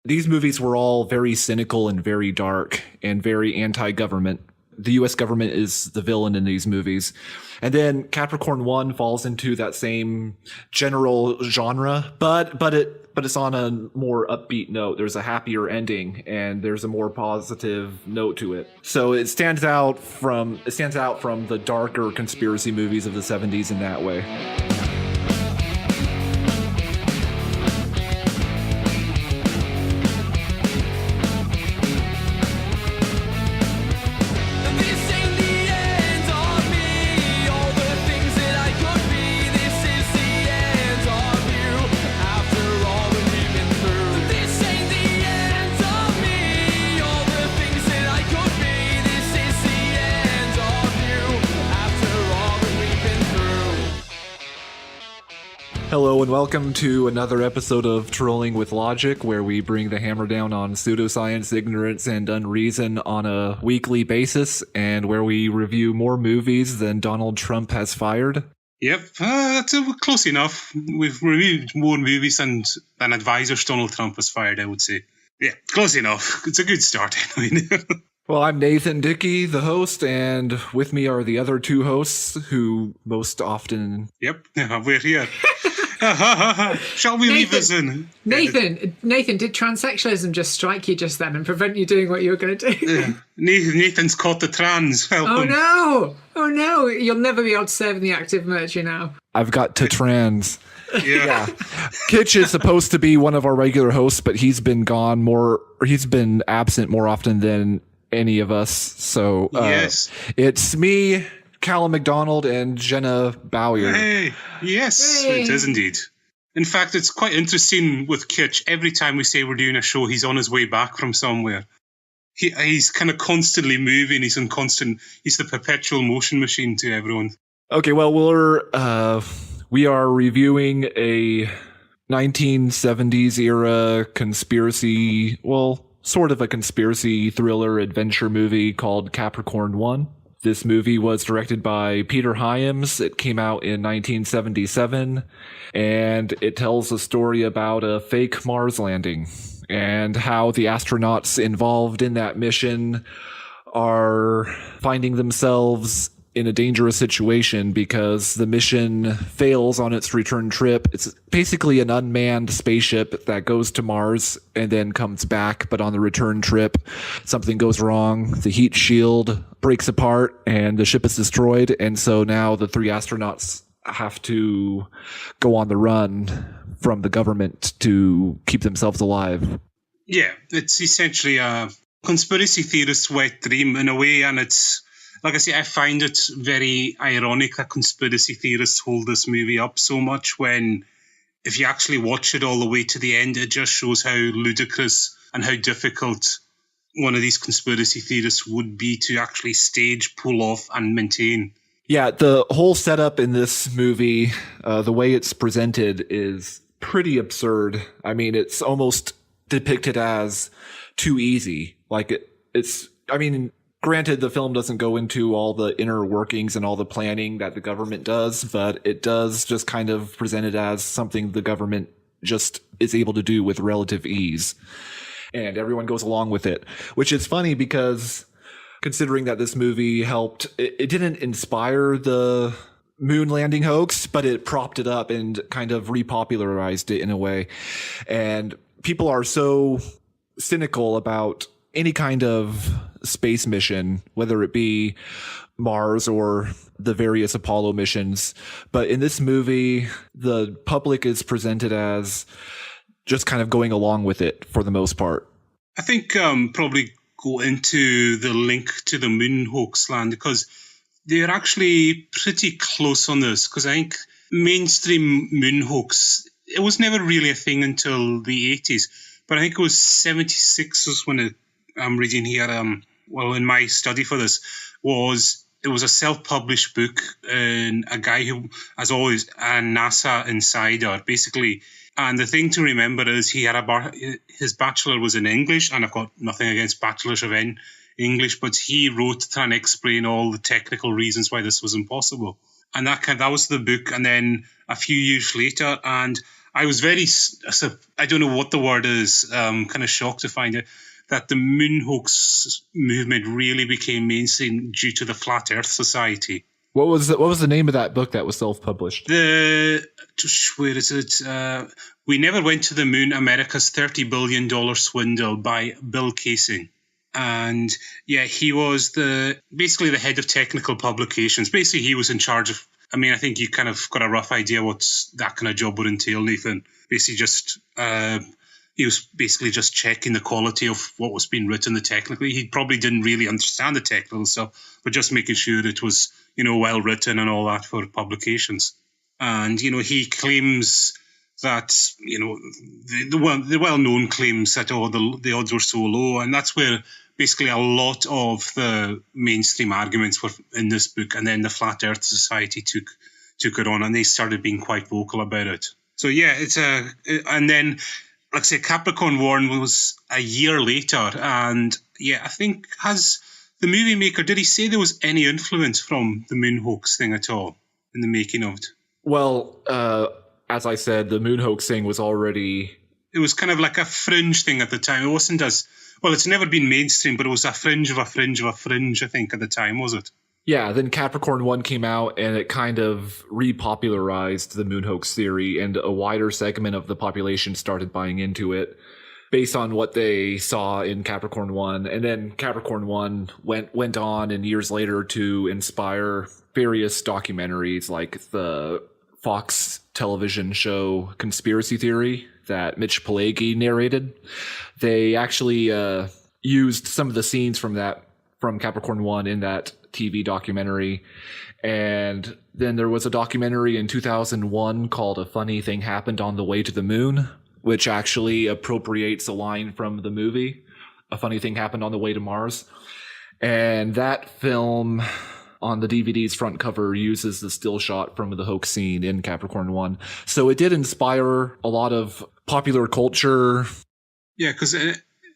these movies were all very cynical and very dark and very anti-government. The U.S. government is the villain in these movies. And then Capricorn One falls into that same general genre, but it's on a more upbeat note. There's a happier ending and there's a more positive note to it. So it stands out from the darker conspiracy movies of the 70s in that way. Hello and welcome to another episode of Trolling with Logic, where we bring the hammer down on pseudoscience, ignorance, and unreason on a weekly basis, and where we review more movies than Donald Trump has fired. Yep, that's close enough. We've reviewed more movies than advisors Donald Trump has fired, I would say. Yeah, close enough. It's a good start anyway. Well, I'm Nathan Dickey, the host, and with me are the other two hosts who most often... Yep, we're here. Shall we leave this in? Nathan, did transsexualism just strike you just then and prevent you doing what you were going to do? Yeah. Nathan's caught the trans. Help him. Oh no! You'll never be able to serve in the active military now. I've got to trans. Yeah. Kitch is supposed to be one of our regular hosts, but he's been absent more often than any of us. So yes, it's me, Callum McDonald, and Jenna Bowyer. Hey, yes, Hey. It is indeed. In fact, it's quite interesting with Kitch. Every time we say we're doing a show, he's on his way back from somewhere. He's kind of constantly moving. He's the perpetual motion machine to everyone. Okay, well, we are reviewing a 1970s era conspiracy, sort of a conspiracy thriller adventure movie called Capricorn One. This movie was directed by Peter Hyams. It came out in 1977, and it tells a story about a fake Mars landing and how the astronauts involved in that mission are finding themselves in a dangerous situation because the mission fails on its return trip. It's basically an unmanned spaceship that goes to Mars and then comes back, but on the return trip, something goes wrong. The heat shield breaks apart and the ship is destroyed, and so now the three astronauts have to go on the run from the government to keep themselves alive. Yeah, it's essentially a conspiracy theorist's wet dream in a way, and it's, like I say, I find it very ironic that conspiracy theorists hold this movie up so much when, if you actually watch it all the way to the end, it just shows how ludicrous and how difficult one of these conspiracy theorists would be to actually stage, pull off, and maintain. Yeah, the whole setup in this movie, the way it's presented is pretty absurd. I mean, it's almost depicted as too easy. Granted, the film doesn't go into all the inner workings and all the planning that the government does, but it does just kind of present it as something the government just is able to do with relative ease. And everyone goes along with it, which is funny because considering that this movie it didn't inspire the moon landing hoax, but it propped it up and kind of repopularized it in a way. And people are so cynical about any kind of space mission, whether it be Mars or the various Apollo missions. But in this movie, the public is presented as just kind of going along with it for the most part. I think probably go into the link to the moon hoax land, because they're actually pretty close on this, because I think mainstream moon hoax, it was never really a thing until the 80s. But I think it was 76 was when I'm reading here, in my study for this, it was a self-published book, and a guy who, as always, a NASA insider, basically. And the thing to remember is he had his bachelor was in English, and I've got nothing against bachelors of English, but he wrote to try and explain all the technical reasons why this was impossible. And that was the book. And then a few years later, and I was I don't know what the word is, kind of shocked to find out that the moon hoax movement really became mainstream due to the Flat Earth Society. What was the name of that book that was self-published? Where is it? We Never Went to the Moon, America's $30 billion Swindle by Bill Kaysing. And yeah, he was basically the head of technical publications. Basically, he was in charge of, I mean, I think you kind of got a rough idea what that kind of job would entail, Nathan. Basically he was basically just checking the quality of what was being written technically. He probably didn't really understand the technical stuff, but just making sure it was, well written and all that for publications. And, he claims that, the well-known claims that, the odds were so low. And that's where basically a lot of the mainstream arguments were in this book. And then the Flat Earth Society took it on, and they started being quite vocal about it. So, yeah, and then, like I say, Capricorn One was a year later. And, yeah, I think the movie maker, did he say there was any influence from the moon hoax thing at all in the making of it? Well, as I said, the moon hoax thing was already... It was kind of like a fringe thing at the time. It wasn't as... Well, it's never been mainstream, but it was a fringe of a fringe of a fringe, I think, at the time, was it? Yeah, then Capricorn One came out, and it kind of repopularized the moon hoax theory, and a wider segment of the population started buying into it based on what they saw in Capricorn One. And then Capricorn One went on, and years later, to inspire various documentaries like the Fox television show Conspiracy Theory that Mitch Pileggi narrated. They actually used some of the scenes from Capricorn One in that TV documentary. And then there was a documentary in 2001 called A Funny Thing Happened on the Way to the Moon, which actually appropriates a line from the movie, A Funny Thing Happened on the Way to Mars. And that film on the DVD's front cover uses the still shot from the hoax scene in Capricorn One. So it did inspire a lot of popular culture. Yeah, because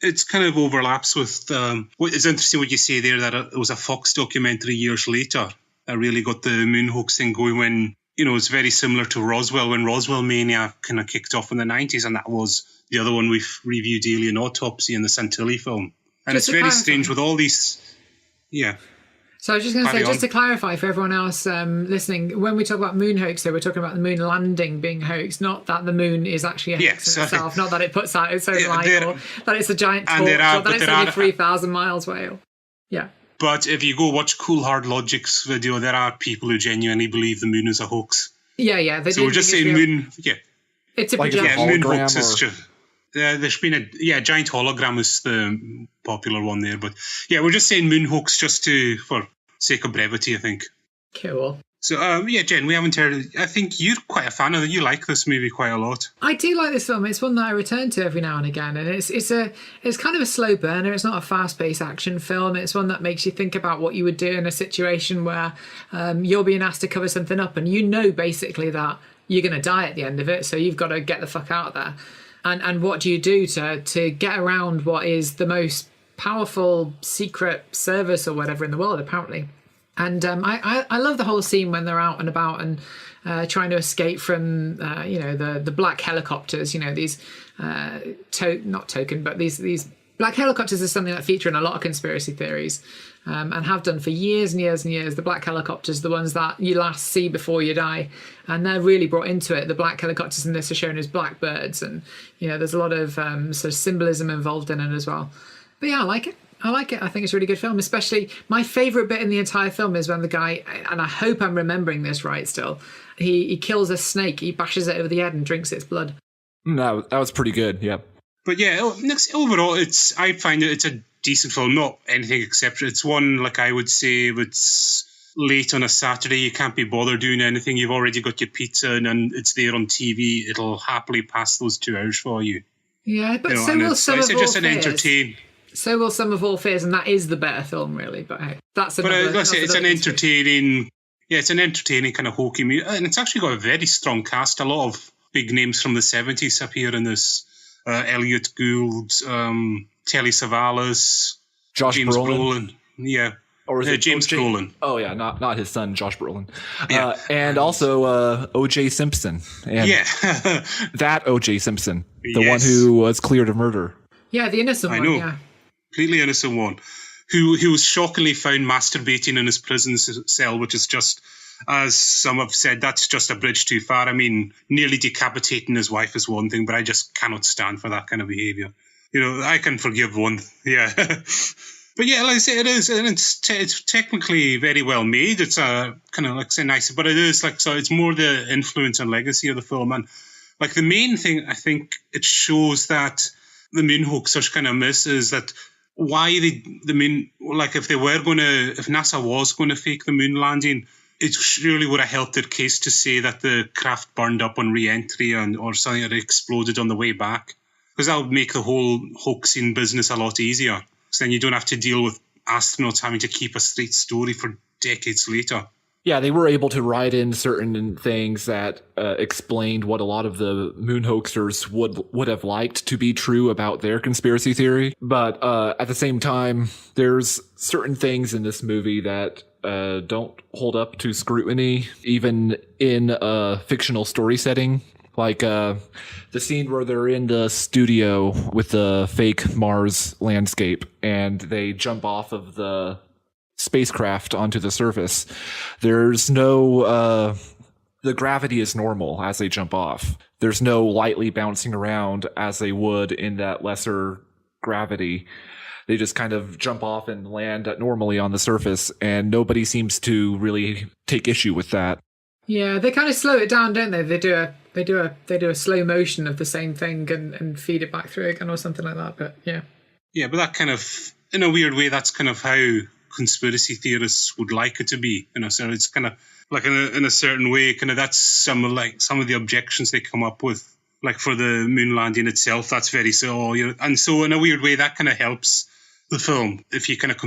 it's kind of overlaps with... it's interesting what you say there, that it was a Fox documentary years later that really got the moon hoax thing going when, it's very similar to Roswell, when Roswell Mania kind of kicked off in the 90s, and that was the other one we've reviewed, Alien Autopsy and the Santilli film. And it's very strange with all these... Yeah. So I was just going to say, just to clarify for everyone else listening, when we talk about moon hoax, so we're talking about the moon landing being hoaxed, not that the moon is actually a hoax in itself, not that it puts out its own light, or that it's a giant torch, or that it's only 3,000 miles away. Yeah. But if you go watch Cool Hard Logic's video, there are people who genuinely believe the moon is a hoax. Yeah. So we're just saying moon... Yeah. It's a moon hoax is just... there's been a giant hologram is the popular one there, but yeah, we're just saying moon hoax just for sake of brevity, I think. Cool. So Jen, we haven't heard. I think you're quite a fan of it. You like this movie quite a lot. I do like this film. It's one that I return to every now and again, and it's kind of a slow burner. It's not a fast-paced action film. It's one that makes you think about what you would do in a situation where you're being asked to cover something up, and basically that you're going to die at the end of it, so you've got to get the fuck out of there. And what do you do to get around what is the most powerful secret service or whatever in the world, apparently? And I love the whole scene when they're out and about and trying to escape from the black helicopters. These these black helicopters is something that feature in a lot of conspiracy theories. And have done for years and years and years. The black helicopters, the ones that you last see before you die, and they're really brought into it. The black helicopters in this are shown as blackbirds, and there's a lot of sort of symbolism involved in it as well. But yeah, I like it. I think it's a really good film. Especially my favourite bit in the entire film is when the guy, and I hope I'm remembering this right still, he kills a snake, he bashes it over the head and drinks its blood. No, that was pretty good. Yeah. But yeah, overall, I find it's a decent film, not anything exceptional. It's one, like I would say, if it's late on a Saturday, you can't be bothered doing anything, you've already got your pizza and it's there on TV, it'll happily pass those 2 hours for you. Yeah, but so will Some of All just an entertain. So will Some of All Fears, and that is the better film, really. But hey, that's another. But let's say it's an entertaining. Yeah, it's an entertaining kind of hokey movie, and it's actually got a very strong cast. A lot of big names from the 70s appear in this. Elliot Gould, Telly Savalas, Josh James Brolin. Yeah. Or is it James O.J.? Brolin. Oh yeah, not his son, Josh Brolin. Yeah. And also O.J. Simpson. And Yeah. that O.J. Simpson, the Yes. one who was cleared of murder. Yeah, the innocent I one, know. yeah. Completely innocent one. Who was shockingly found masturbating in his prison cell, which is just, as some have said, that's just a bridge too far. I mean, nearly decapitating his wife is one thing, but I just cannot stand for that kind of behaviour. You know, I can forgive one. Yeah. But yeah, like I say, it is, and it's technically very well made. It's a kind of, like I say, nice, but it is like, so it's more the influence and legacy of the film. And like the main thing, I think it shows that the moon hoax are kind of miss is that why the moon, like if NASA was going to fake the moon landing, it surely would have helped their case to say that the craft burned up on re-entry or something that exploded on the way back. Because that would make the whole hoaxing business a lot easier. So then you don't have to deal with astronauts having to keep a straight story for decades later. Yeah, they were able to write in certain things that explained what a lot of the moon hoaxers would have liked to be true about their conspiracy theory. But at the same time, there's certain things in this movie that don't hold up to scrutiny, even in a fictional story setting. Like the scene where they're in the studio with the fake Mars landscape and they jump off of the spacecraft onto the surface. There's no the gravity is normal as they jump off. There's no lightly bouncing around as they would in that lesser gravity. They just kind of jump off and land normally on the surface, and nobody seems to really take issue with that. Yeah, they kind of slow it down, don't they? They do a slow motion of the same thing and feed it back through again or something like that. But yeah. Yeah, but that kind of, in a weird way, that's kind of how conspiracy theorists would like it to be. You know, so it's kind of like in a certain way, kind of that's some of the objections they come up with. Like for the moon landing itself, that's very so. You know, and so in a weird way, that kind of helps the film. If you kind of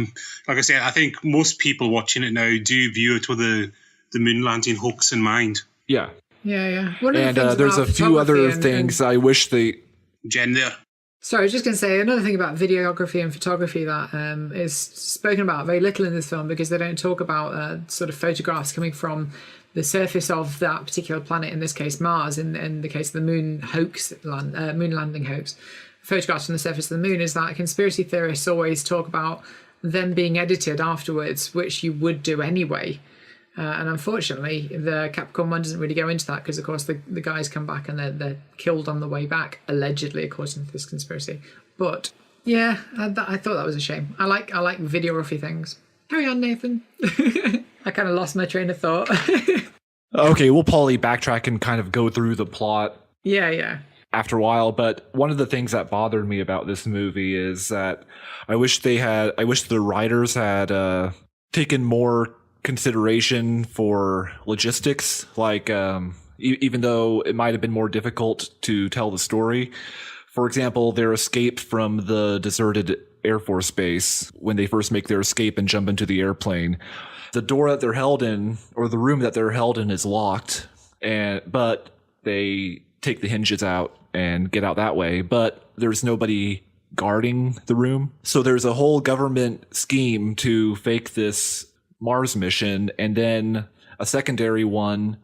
like I said, I think most people watching it now do view it with the moon landing hoax in mind. Yeah. Yeah. And there's a few other things I wish they... Jenn there. Sorry, I was just going to say another thing about videography and photography that is spoken about very little in this film because they don't talk about sort of photographs coming from the surface of that particular planet, in this case Mars, in the case of the moon hoax, moon landing hoax. Photographs from the surface of the moon is that conspiracy theorists always talk about them being edited afterwards, which you would do anyway. And unfortunately, the Capricorn One doesn't really go into that because, of course, the guys come back and they're killed on the way back, allegedly, according to this conspiracy. But yeah, I thought that was a shame. I like videography things. Carry on, Nathan. I kind of lost my train of thought. Okay, we'll probably backtrack and kind of go through the plot. Yeah. After a while, but one of the things that bothered me about this movie is that I wish the writers had taken more consideration for logistics, like even though it might have been more difficult to tell the story. For example, their escape from the deserted Air Force base, when they first make their escape and jump into the airplane, the door that they're held in, or the room that they're held in, is locked, but they take the hinges out and get out that way, but there's nobody guarding the room. So there's a whole government scheme to fake this Mars mission, and then a secondary one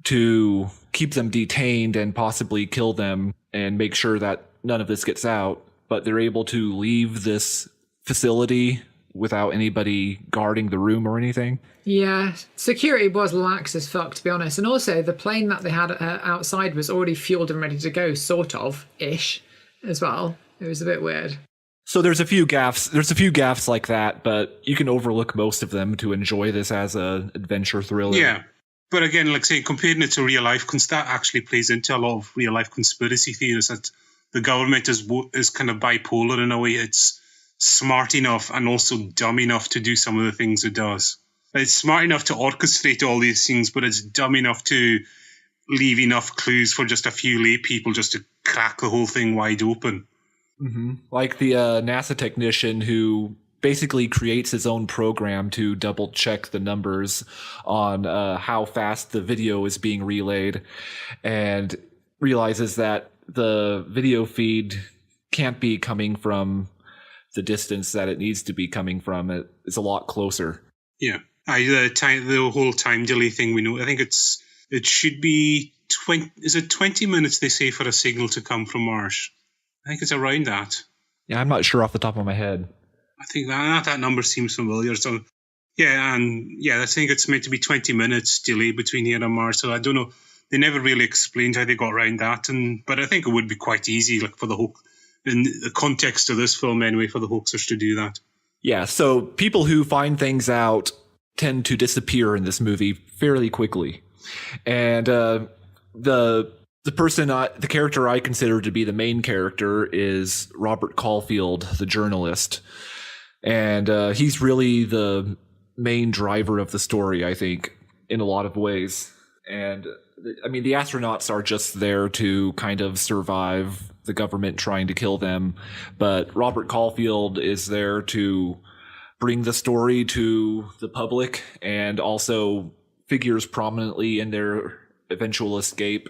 to keep them detained and possibly kill them and make sure that none of this gets out. But they're able to leave this facility without anybody guarding the room or anything. Yeah, security was lax as fuck, to be honest. And also, the plane that they had outside was already fueled and ready to go, sort of, ish, as well. It was a bit weird. So there's a few gaffes like that, but you can overlook most of them to enjoy this as an adventure thriller. Yeah, but again, like say, comparing it to real life, that actually plays into a lot of real life conspiracy theories that the government is kind of bipolar in a way. It's smart enough and also dumb enough to do some of the things it does. It's smart enough to orchestrate all these things, but it's dumb enough to leave enough clues for just a few lay people just to crack the whole thing wide open. Mm-hmm. Like the NASA technician who basically creates his own program to double check the numbers on how fast the video is being relayed, and realizes that the video feed can't be coming from the distance that it needs to be coming from, it's a lot closer. Yeah. The whole time delay thing, we know. I think it should be 20. Is it 20 minutes they say for a signal to come from Mars? I think it's around that. Yeah, I'm not sure off the top of my head. I think that number seems familiar. So yeah, I think it's meant to be 20 minutes delay between here and Mars. So I don't know. They never really explained how they got around that, but I think it would be quite easy, like for the in the context of this film anyway, for the hoaxers to do that. Yeah. So people who find things out tend to disappear in this movie fairly quickly, and the character I consider to be the main character is Robert Caulfield, the journalist, and he's really the main driver of the story, I think, in a lot of ways. And I mean, the astronauts are just there to kind of survive the government trying to kill them, but Robert Caulfield is there to bring the story to the public and also figures prominently in their eventual escape.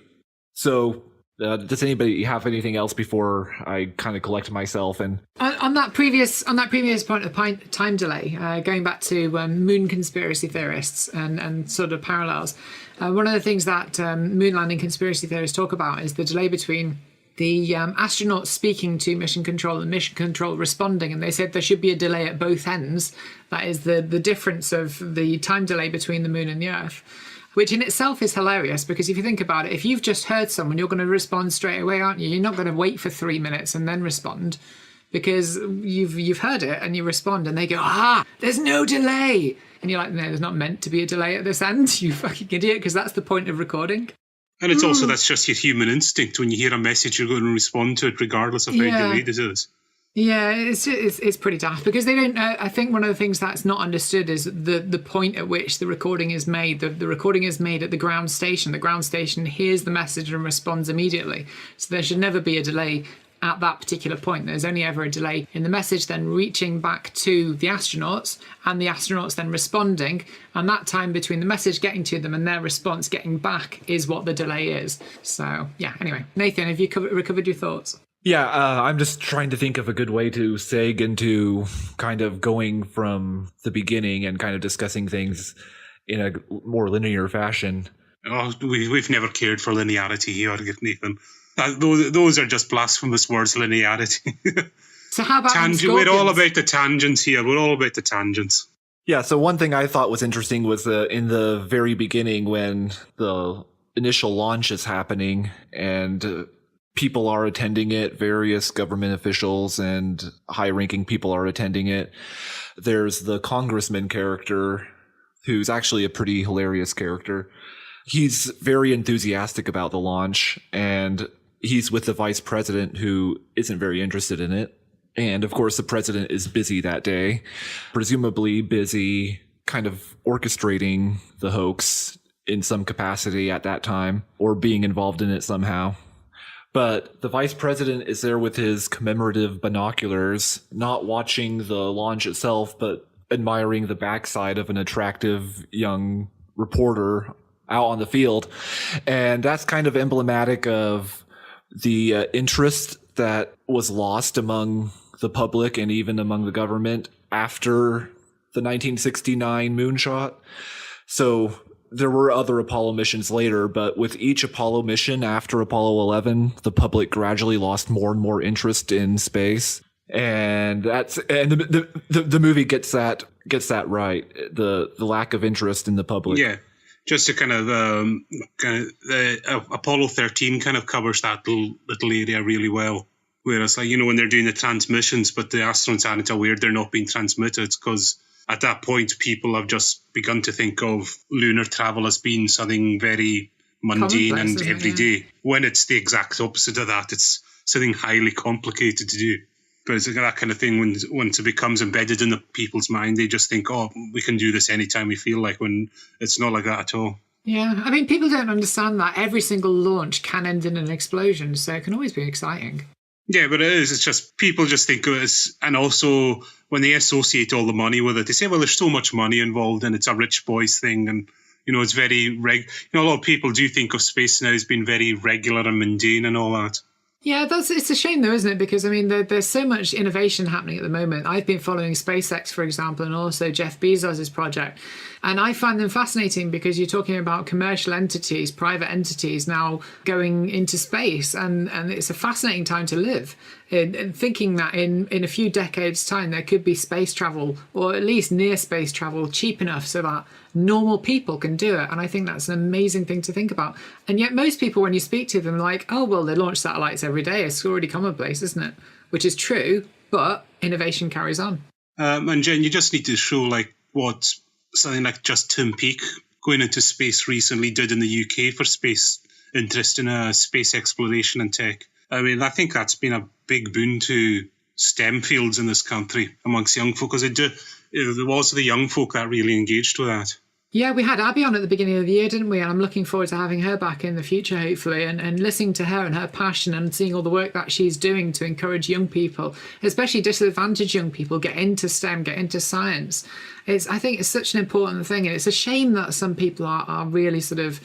So does anybody have anything else before I kind of collect myself? And on that previous point of time delay, going back to moon conspiracy theorists and sort of parallels, one of the things that moon landing conspiracy theorists talk about is the delay between the astronauts speaking to mission control and mission control responding, and they said there should be a delay at both ends. That is the difference of the time delay between the moon and the Earth, which in itself is hilarious, because if you think about it, if you've just heard someone, you're going to respond straight away, aren't you? You're not going to wait for 3 minutes and then respond, because you've heard it and you respond and they go, there's no delay. And you're like, no, there's not meant to be a delay at this end, you fucking idiot, because that's the point of recording. And it's also, that's just your human instinct. When you hear a message, you're going to respond to it regardless of how delayed it is. Yeah, it's pretty daft, because they don't. I think one of the things that's not understood is the point at which the recording is made. The recording is made at the ground station. The ground station hears the message and responds immediately. So there should never be a delay at that particular point. There's only ever a delay in the message then reaching back to the astronauts and the astronauts then responding. And that time between the message getting to them and their response getting back is what the delay is. So yeah, anyway, Nathan, have you recovered your thoughts? Yeah, I'm just trying to think of a good way to seg into kind of going from the beginning and kind of discussing things in a more linear fashion. Oh, we've never cared for linearity here, Nathan. Those are just blasphemous words, linearity. So how about we're all about the tangents here. We're all about the tangents. Yeah, so one thing I thought was interesting was in the very beginning when the initial launch is happening and people are attending it, various government officials and high-ranking people are attending it. There's the congressman character, who's actually a pretty hilarious character. He's very enthusiastic about the launch, and he's with the vice president, who isn't very interested in it. And of course, the president is busy that day, presumably busy kind of orchestrating the hoax in some capacity at that time, or being involved in it somehow. But the vice president is there with his commemorative binoculars, not watching the launch itself, but admiring the backside of an attractive young reporter out on the field. And that's kind of emblematic of the interest that was lost among the public and even among the government after the 1969 moonshot. So there were other Apollo missions later, but with each Apollo mission after Apollo 11, the public gradually lost more and more interest in space. And the movie gets that right. The lack of interest in the public. Yeah. Just to kind of Apollo 13 kind of covers that little area really well. Whereas, like, when they're doing the transmissions, but the astronauts aren't aware they're not being transmitted, because at that point, people have just begun to think of lunar travel as being something very mundane and everyday, when it's the exact opposite of that. It's something highly complicated to do. But it's that kind of thing, once it becomes embedded in the people's mind, they just think, we can do this anytime we feel like, when it's not like that at all. Yeah, I mean, people don't understand that every single launch can end in an explosion, so it can always be exciting. Yeah, but it is. It's just people just think of it as, and also when they associate all the money with it, they say, well, there's so much money involved and it's a rich boys thing. And, it's very, a lot of people do think of space now as being very regular and mundane and all that. Yeah, it's a shame though, isn't it? Because I mean, there's so much innovation happening at the moment. I've been following SpaceX, for example, and also Jeff Bezos's project, and I find them fascinating because you're talking about commercial entities, private entities now going into space, and it's a fascinating time to live. In thinking that in a few decades' time there could be space travel, or at least near space travel, cheap enough so that normal people can do it. And I think that's an amazing thing to think about. And yet most people, when you speak to them, are like, oh, well, they launch satellites every day. It's already commonplace, isn't it? Which is true, but innovation carries on. And Jen, you just need to show like what something like just Tim Peake going into space recently did in the UK for space interest in space exploration and tech. I mean, I think that's been a big boon to STEM fields in this country amongst young folk, because it was the young folk that really engaged with that. Yeah, we had Abby on at the beginning of the year, didn't we? And I'm looking forward to having her back in the future, hopefully, and listening to her and her passion and seeing all the work that she's doing to encourage young people, especially disadvantaged young people, get into STEM, get into science. I think it's such an important thing. And it's a shame that some people are really sort of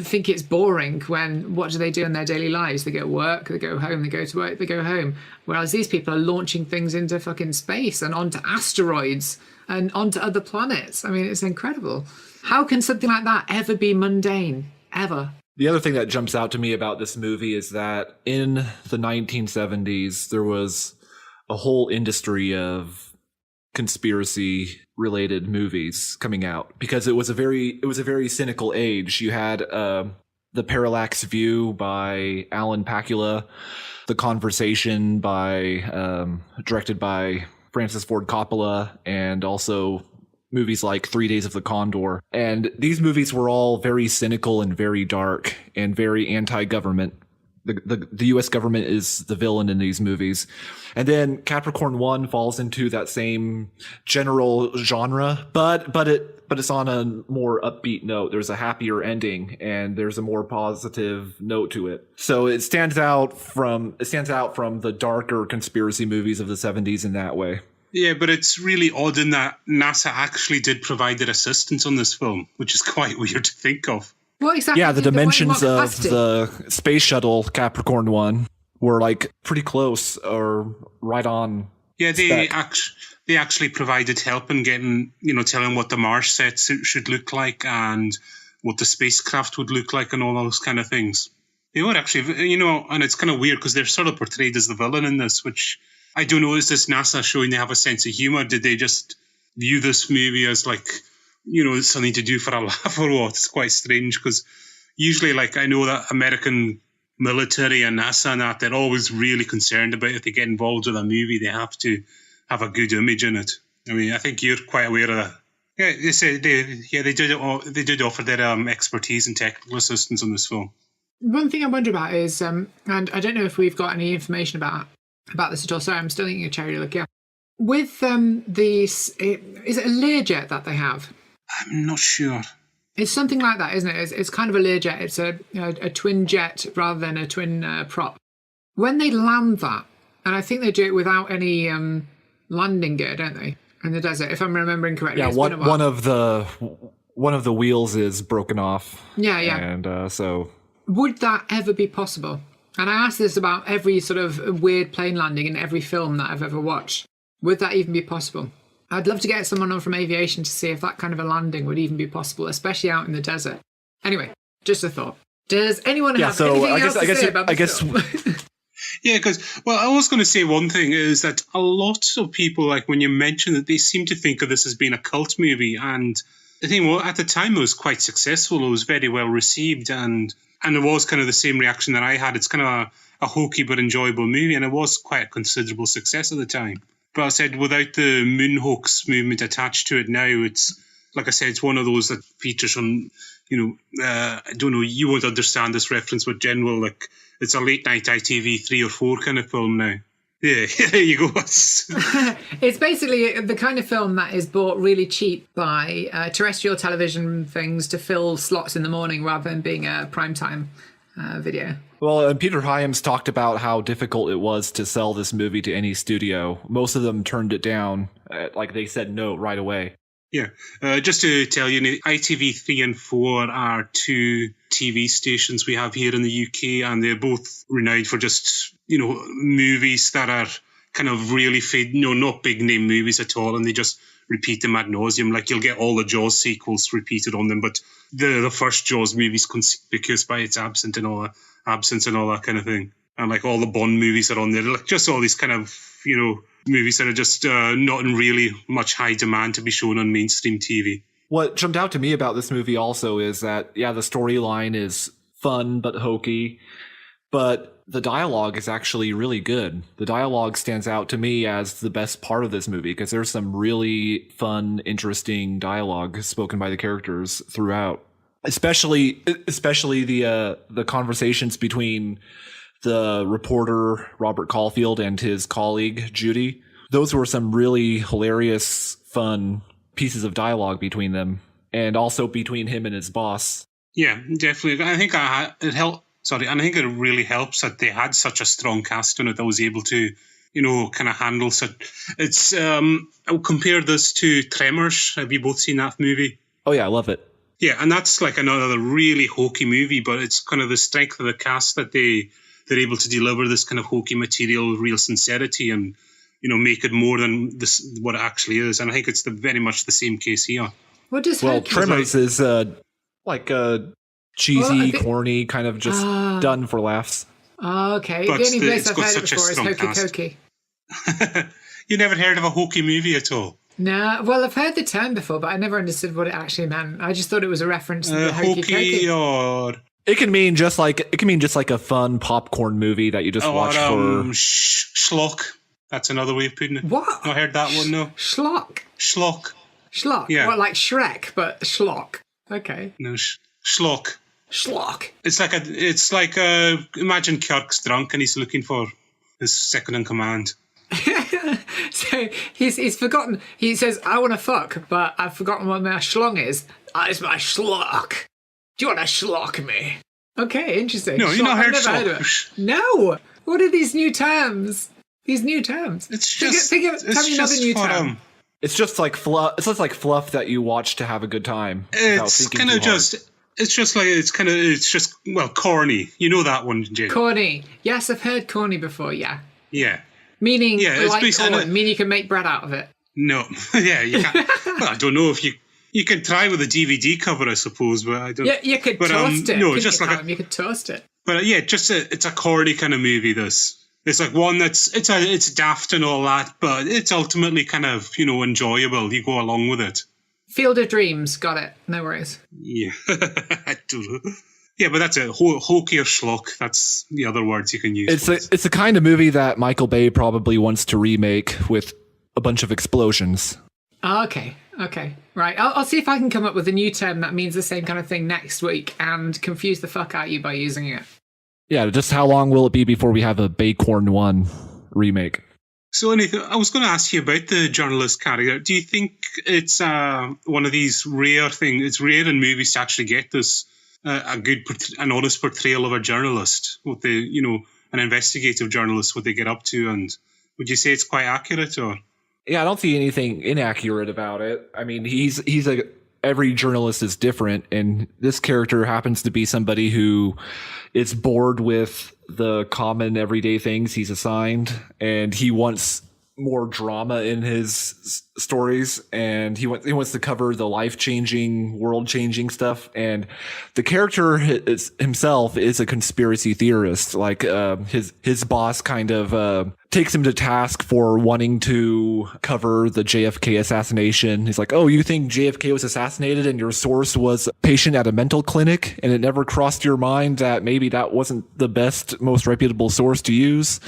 think it's boring when what do they do in their daily lives? They go to work, they go home, they go to work, they go home. Whereas these people are launching things into fucking space and onto asteroids and onto other planets. I mean, it's incredible. How can something like that ever be mundane? Ever? The other thing that jumps out to me about this movie is that in the 1970s, there was a whole industry of conspiracy related movies coming out because it was a very cynical age. You had The Parallax View by Alan Pakula, The Conversation by directed by Francis Ford Coppola, and also movies like 3 Days of the Condor. And these movies were all very cynical and very dark and very anti-government. The U.S. government is the villain in these movies. And then Capricorn One falls into that same general genre, but it's on a more upbeat note. There's a happier ending and there's a more positive note to it. So it stands out from the darker conspiracy movies of the 70s in that way. Yeah, but it's really odd in that NASA actually did provide their assistance on this film, which is quite weird to think of. What exactly? Yeah, the dimensions of the space shuttle Capricorn One were like pretty close or right on. Yeah, they actually provided help in getting, telling what the Mars sets should look like and what the spacecraft would look like and all those kind of things. They were actually, and it's kind of weird because they're sort of portrayed as the villain in this, which I don't know, is this NASA showing they have a sense of humor? Did they just view this movie as like, something to do for a laugh or what? It's quite strange because usually, like, I know that American military and NASA and that, they're always really concerned about if they get involved with a movie, they have to have a good image in it. I mean, I think you're quite aware of that. Yeah, they said they did offer their expertise and technical assistance on this film. One thing I wonder about is, and I don't know if we've got any information about this at all. Sorry, I'm still eating a cherry. Look, yeah. With is it a Learjet that they have? I'm not sure. It's something like that, isn't it? It's kind of a Learjet. It's a twin jet rather than a twin prop. When they land that, and I think they do it without any landing gear, don't they? In the desert, if I'm remembering correctly. Yeah, one of the wheels is broken off. Yeah. And so would that ever be possible? And I ask this about every sort of weird plane landing in every film that I've ever watched. Would that even be possible? I'd love to get someone on from aviation to see if that kind of a landing would even be possible, especially out in the desert. Anyway, just a thought. Does anyone have anything else to say about this film? Yeah, because, I was going to say one thing is that a lot of people, like when you mention it, they seem to think of this as being a cult movie. And I think, at the time it was quite successful. It was very well received. And it was kind of the same reaction that I had. It's kind of a hokey but enjoyable movie. And it was quite a considerable success at the time. But I said, without the moon hoax movement attached to it now, it's, like I said, it's one of those that features on, I don't know, you won't understand this reference, but Jenn will, like, it's a late night ITV 3 or 4 kind of film now. Yeah, there you go. It's basically the kind of film that is bought really cheap by terrestrial television things to fill slots in the morning rather than being a primetime video. Well, and Peter Hyams talked about how difficult it was to sell this movie to any studio. Most of them turned it down. Like they said no right away. Yeah. Just to tell you, ITV3 and 4 are two TV stations we have here in the UK, and they're both renowned for just, movies that are kind of really not big name movies at all, and they just repeat them ad nauseum. Like, you'll get all the Jaws sequels repeated on them, but the first Jaws movie's conspicuous by its absence and all that kind of thing. And like all the Bond movies are on there, like just all these kind of, movies that are just not in really much high demand to be shown on mainstream TV. What jumped out to me about this movie also is that, the storyline is fun but hokey, but the dialogue is actually really good. The dialogue stands out to me as the best part of this movie because there's some really fun, interesting dialogue spoken by the characters throughout. Especially the conversations between the reporter Robert Caulfield and his colleague Judy. Those were some really hilarious, fun pieces of dialogue between them, and also between him and his boss. Yeah, definitely. I think it helped. Sorry, and I think it really helps that they had such a strong cast on it that was able to, kind of handle such. It's I would compare this to Tremors. Have you both seen that movie? Oh yeah, I love it. Yeah, and that's like another really hokey movie, but it's kind of the strength of the cast that they're able to deliver this kind of hokey material, real sincerity, and make it more than this what it actually is. And I think it's very much the same case here. Tremors is like a cheesy, corny, kind of just done for laughs. Oh, okay. But the only place it's I've got heard it such a before is strong Hokey cast. Cokey. You never heard of a hokey movie at all? No, well, I've heard the term before, but I never understood what it actually meant. I just thought it was a reference to the Hokey Hokey Cokey. or It can mean just like a fun popcorn movie that you just watch for schlock. That's another way of putting it. What? Not heard that one, no. Schlock. Schlock. Schlock. Yeah. What, like Shrek, but schlock. Okay. No, schlock. Schlock. It's like imagine Kirk's drunk and he's looking for his second in command. So he's forgotten. He says, I want to fuck, but I've forgotten what my schlong is. It's my schlock. Do you want to schlock me? Okay, interesting. No, you've not heard I've never heard of it. No. What are these new terms? These new terms. It's just. Tell me another new term. It's just like fluff. It's just like fluff that you watch to have a good time. It's kind of just. It's just corny. You know that one, Jenn. Corny. Yes, I've heard corny before. Yeah. Yeah. Meaning it's like based on corn. Meaning you can make bread out of it. No. Yeah, you can't. Well, I don't know if you can try with a DVD cover, I suppose, but I don't. Yeah, you could toast it. No, just like you could toast it. But yeah, it's a corny kind of movie. It's like one it's daft and all that, but it's ultimately kind of enjoyable. You go along with it. Field of Dreams, got it. No worries. Yeah, I don't know. Yeah, but that's a hokey or schlock. That's the other words you can use. It's a kind of movie that Michael Bay probably wants to remake with a bunch of explosions. Okay, right. I'll see if I can come up with a new term that means the same kind of thing next week and confuse the fuck out of you by using it. Yeah, just how long will it be before we have a Capricorn One remake? So, I was going to ask you about the journalist character. Do you think it's one of these rare things? It's rare in movies to actually get this an honest portrayal of a journalist, what they, an investigative journalist, what they get up to, and would you say it's quite accurate or? Yeah, I don't see anything inaccurate about it. I mean, every journalist is different, and this character happens to be somebody who is bored with the common everyday things he's assigned, and he wants more drama in his stories, and he wants to cover the life-changing, world-changing stuff. And the character himself is a conspiracy theorist. Like his boss kind of takes him to task for wanting to cover the JFK assassination. He's like, "Oh, you think JFK was assassinated and your source was a patient at a mental clinic, and it never crossed your mind that maybe that wasn't the best, most reputable source to use?"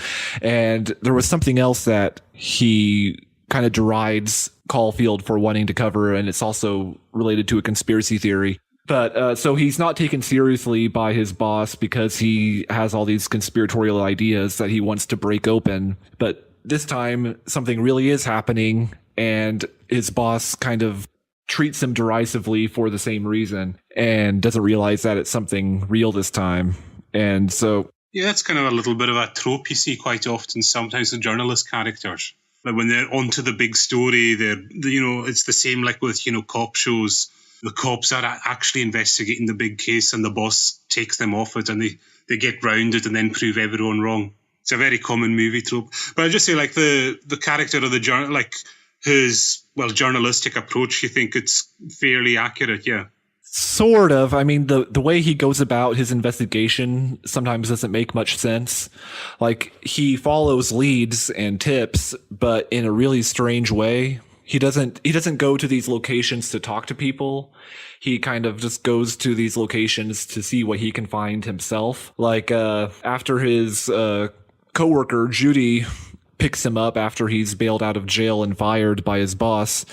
And there was something else that he kind of derides Caulfield for wanting to cover, and it's also related to a conspiracy theory. But so he's not taken seriously by his boss because he has all these conspiratorial ideas that he wants to break open. But this time something really is happening, and his boss kind of treats him derisively for the same reason and doesn't realize that it's something real this time. And so... Yeah, that's kind of a little bit of a trope you see quite often, sometimes with journalist characters. Like when they're onto the big story, it's the same like with, cop shows. The cops are actually investigating the big case and the boss takes them off it and they get grounded and then prove everyone wrong. It's a very common movie trope. But I just say, like, the character of the like his journalistic approach, you think it's fairly accurate, yeah. Sort of. I mean, the way he goes about his investigation sometimes doesn't make much sense. Like, he follows leads and tips, but in a really strange way. He doesn't go to these locations to talk to people. He kind of just goes to these locations to see what he can find himself. Like, after his coworker Judy picks him up after he's bailed out of jail and fired by his boss,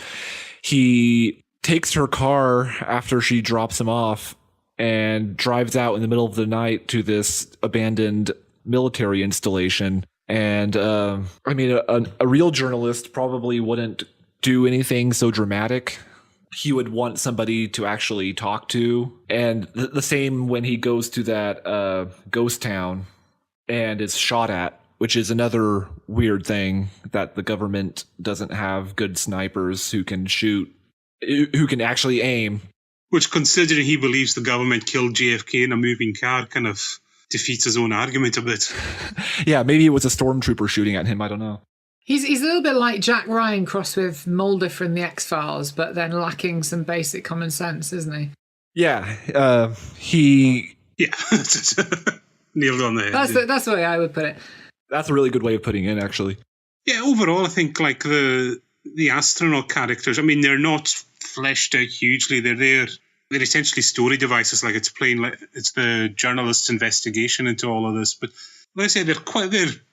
he takes her car after she drops him off and drives out in the middle of the night to this abandoned military installation. And I mean, a real journalist probably wouldn't do anything so dramatic. He would want somebody to actually talk to. And the same when he goes to that ghost town and is shot at, which is another weird thing, that the government doesn't have good snipers who can shoot, who can actually aim. Which, considering he believes the government killed JFK in a moving car, kind of defeats his own argument a bit. Yeah, maybe it was a stormtrooper shooting at him. I don't know. He's a little bit like Jack Ryan crossed with Mulder from The X-Files, but then lacking some basic common sense, isn't he? Yeah, Yeah, nailed on the head. That's the way I would put it. That's a really good way of putting it, actually. Yeah, overall, I think like the astronaut characters, I mean, they're not fleshed out hugely. They're essentially story devices. Like, it's the journalist's investigation into all of this. But like I said,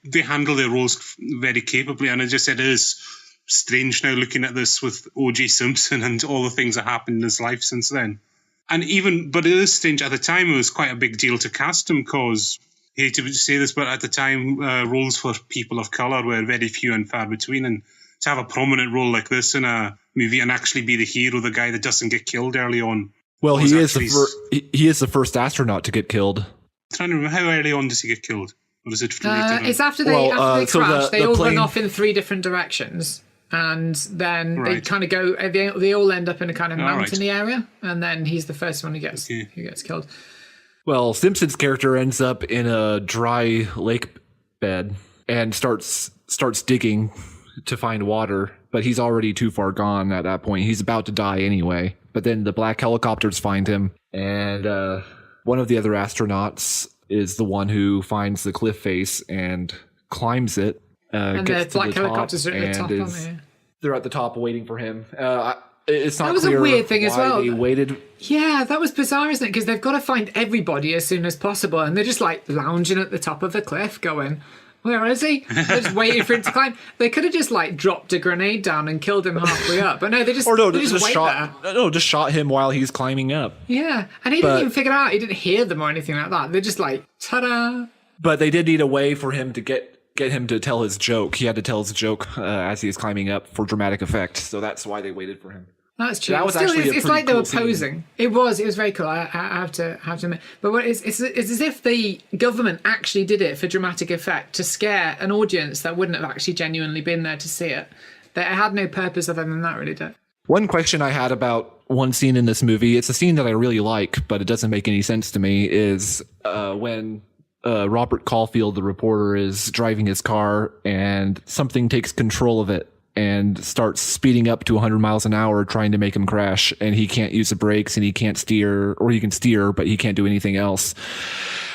they handle their roles very capably. And I just said it is strange now looking at this with O.J. Simpson and all the things that happened in his life since then. But it is strange. At the time, it was quite a big deal to cast him because, I hate to say this, but at the time, roles for people of colour were very few and far between. And to have a prominent role like this in a movie and actually be the hero, the guy that doesn't get killed early on. Well, he is the first astronaut to get killed. I'm trying to remember, how early on does he get killed? Or is it later? It's after they crash. They all run off in 3 different directions. And then they kind of go, they all end up in a kind of mountainy area. And then he's the first one who gets killed. Well, Simpson's character ends up in a dry lake bed and starts digging to find water, but he's already too far gone at that point. He's about to die anyway. But then the black helicopters find him, and one of the other astronauts is the one who finds the cliff face and climbs it. And the black helicopters are at the top, aren't they? They're at the top waiting for him. It's not that was a weird thing as well. They waited. Yeah, that was bizarre, isn't it? Because they've got to find everybody as soon as possible, and they're just like lounging at the top of the cliff going, where is he? They're just waiting for him to climb. They could have just like dropped a grenade down and killed him halfway up, but no, they just just shot him while he's climbing up. Yeah, and he didn't even figure it out. He didn't hear them or anything like that. They're just like, ta-da! But they did need a way for him to get him to tell his joke. He had to tell his joke as he was climbing up for dramatic effect. So that's why they waited for him. That's true. That was it's like they were posing. It was very cool. I have to admit. But it's as if the government actually did it for dramatic effect to scare an audience that wouldn't have actually genuinely been there to see it. It had no purpose other than that, really, did. One question I had about one scene in this movie, it's a scene that I really like, but it doesn't make any sense to me, is when Robert Caulfield, the reporter, is driving his car and something takes control of it and starts speeding up to 100 miles an hour trying to make him crash, and he can't use the brakes and he can't steer, or he can steer, but he can't do anything else.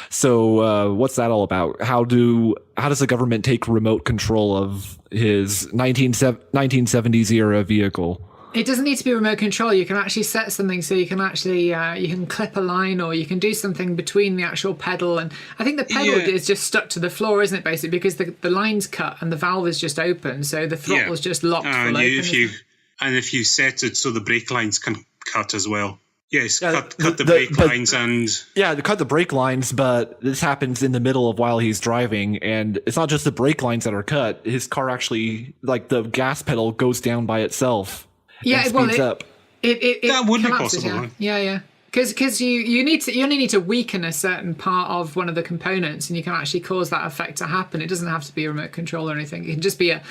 So what's that all about? How does the government take remote control of his 1970s era vehicle? It doesn't need to be remote control. You can actually set something so you can actually you can clip a line, or you can do something between the actual pedal. And I think the pedal is just stuck to the floor, isn't it, basically, because the line's cut and the valve is just open, so the throttle's just locked. If you set it so the brake lines can cut as well. Yes, cut the brake lines and... Yeah, cut the brake lines, but this happens in the middle of while he's driving, and it's not just the brake lines that are cut. His car actually, like, the gas pedal goes down by itself. Yeah, speeds up. It that would be collapses, possible. Yeah. Because you only need to weaken a certain part of one of the components, and you can actually cause that effect to happen. It doesn't have to be a remote control or anything. It can just be a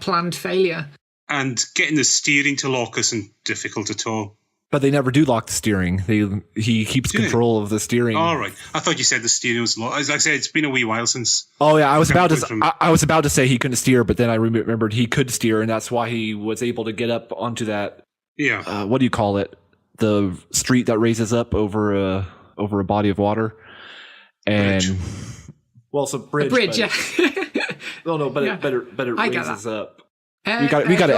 planned failure. And getting the steering to lock isn't difficult at all. But they never do lock the steering. He keeps control of the steering. All right. I thought you said the steering was locked. Like I said, it's been a wee while since. Oh yeah, I was about to say he couldn't steer, but then I remembered he could steer, and that's why he was able to get up onto that. Yeah. What do you call it? The street that raises up over a body of water, and Bridge. Well, it's a bridge. A bridge, yeah. But it raises up. We got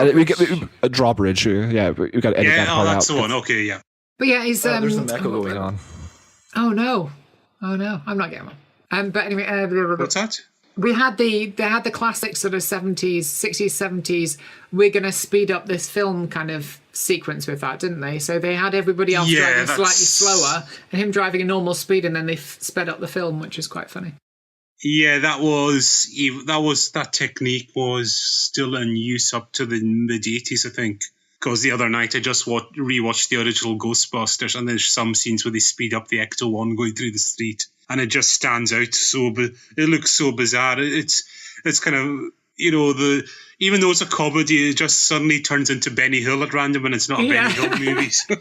a drawbridge. Yeah, we got to edit that part out. That's the one. Okay, yeah. But yeah, he's there's some echo going on. Oh no, I'm not getting one. But anyway, What's that? they had the classic sort of 70s, 60s, 70s. We're going to speed up this film kind of sequence with that, didn't they? So they had everybody else driving slightly slower and him driving a normal speed, and then they sped up the film, which is quite funny. Yeah, that technique was still in use up to the mid 80s, I think. Because the other night I just rewatched the original Ghostbusters, and there's some scenes where they speed up the Ecto One going through the street, and it just stands out it looks so bizarre. It's kind of, even though it's a comedy, it just suddenly turns into Benny Hill at random, and it's not a Benny Hill movie. So.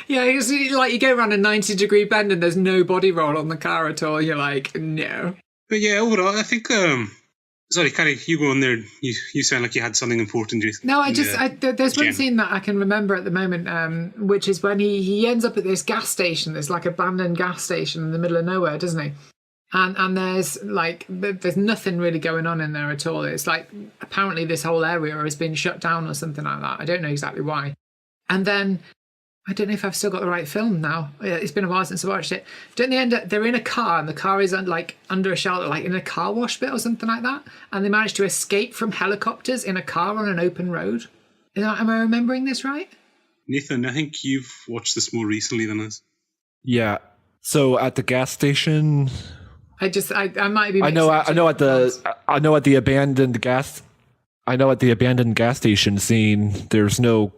Yeah, it's like you go around a 90-degree bend and there's no body roll on the car at all. You're like, no. But yeah, overall, I think. Sorry, Carrie, you go on there. You sound like you had something important to. No, there's one scene that I can remember at the moment, which is when he ends up at this gas station. There's like abandoned gas station in the middle of nowhere, doesn't he? And there's nothing really going on in there at all. It's like apparently this whole area has been shut down or something like that. I don't know exactly why. And then I don't know if I've still got the right film now. It's been a while since I watched it. Don't they end up, they're in a car, and the car is under a shelter, like in a car wash bit or something like that, and they manage to escape from helicopters in a car on an open road. Am I remembering this right? Nathan, I think you've watched this more recently than us. Yeah. So at the gas station, I might be. I know at the abandoned gas station scene, there's no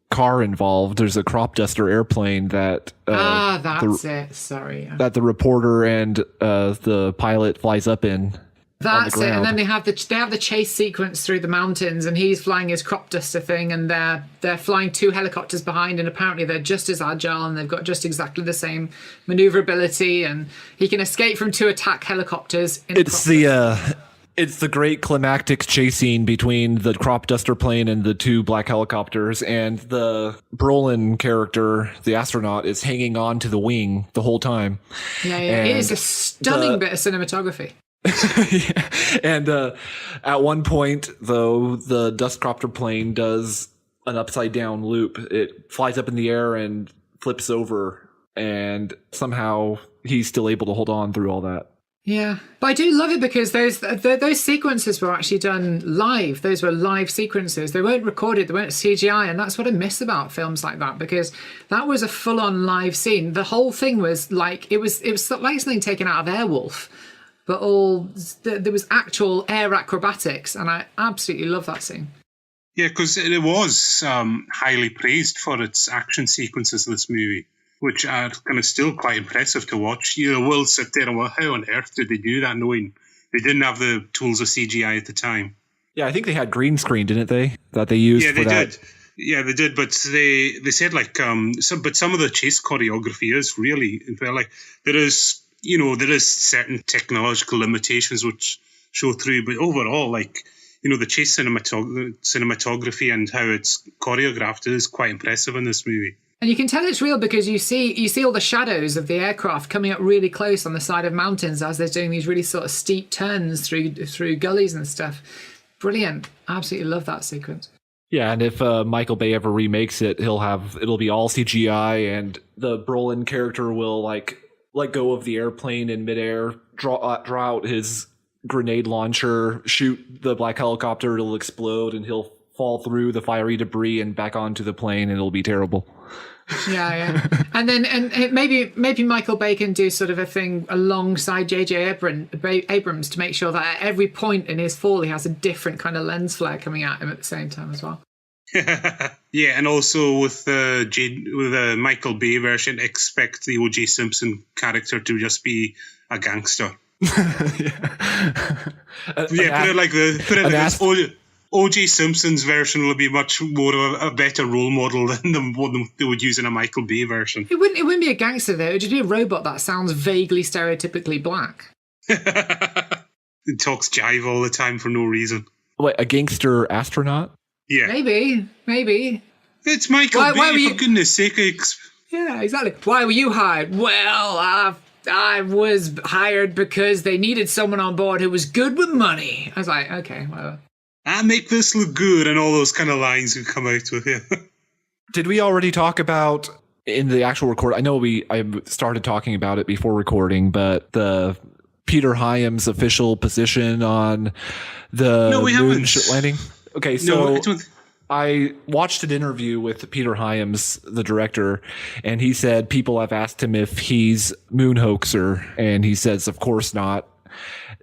car involved. There's a crop duster airplane that that's it. Sorry, that the reporter and the pilot flies up in. That's it. And then they have the chase sequence through the mountains, and he's flying his crop duster thing, and they're flying two helicopters behind, and apparently they're just as agile, and they've got just exactly the same maneuverability, and he can escape from two attack helicopters. It's the great climactic chase scene between the crop duster plane and the two black helicopters, and the Brolin character, the astronaut, is hanging on to the wing the whole time. Yeah. It is a stunning bit of cinematography. Yeah. And at one point, though, the dustcopter plane does an upside down loop. It flies up in the air and flips over, and somehow he's still able to hold on through all that. Yeah, but I do love it because those sequences were actually done live. Those were live sequences. They weren't recorded. They weren't CGI, and that's what I miss about films like that, because that was a full-on live scene. The whole thing was like it was like something taken out of Airwolf, but there was actual air acrobatics, and I absolutely love that scene. Yeah, because it was highly praised for its action sequences in this movie, which are kind of still quite impressive to watch. We'll sit there and, well, how on earth did they do that, knowing they didn't have the tools of CGI at the time? Yeah, I think they had green screen, didn't they? That they used for that. Did. Yeah, they did. But they said some of the chase choreography is really, like, there is certain technological limitations which show through. But overall, the chase cinematography and how it's choreographed is quite impressive in this movie. And you can tell it's real because you see all the shadows of the aircraft coming up really close on the side of mountains as they're doing these really sort of steep turns through gullies and stuff. Brilliant. Absolutely love that sequence. Yeah, and if Michael Bay ever remakes it, it'll be all CGI, and the Brolin character will let go of the airplane in midair, draw out his grenade launcher, shoot the black helicopter, it'll explode, and he'll fall through the fiery debris and back onto the plane, and it'll be terrible. Yeah. And maybe Michael Bay can do sort of a thing alongside J.J. Abrams to make sure that at every point in his fall he has a different kind of lens flare coming at him at the same time as well. Yeah, and also with the Michael Bay version, expect the O.J. Simpson character to just be a gangster. Yeah. Put it like this. O.J. Simpson's version will be much more of a better role model than the one they would use in a Michael Bay version. It wouldn't be a gangster though. It would just be a robot that sounds vaguely stereotypically black. It talks jive all the time for no reason. What, a gangster astronaut? Yeah. Maybe. It's Michael Bay, for goodness sake. Yeah, exactly. Why were you hired? Well, I was hired because they needed someone on board who was good with money. I was like, okay, whatever. I make this look good, and all those kind of lines we come out with here. Did we already talk about in the actual record? I know I started talking about it before recording, but the Peter Hyams' official position on the moon landing. Okay, so I watched an interview with Peter Hyams, the director, and he said people have asked him if he's moon hoaxer, and he says, of course not,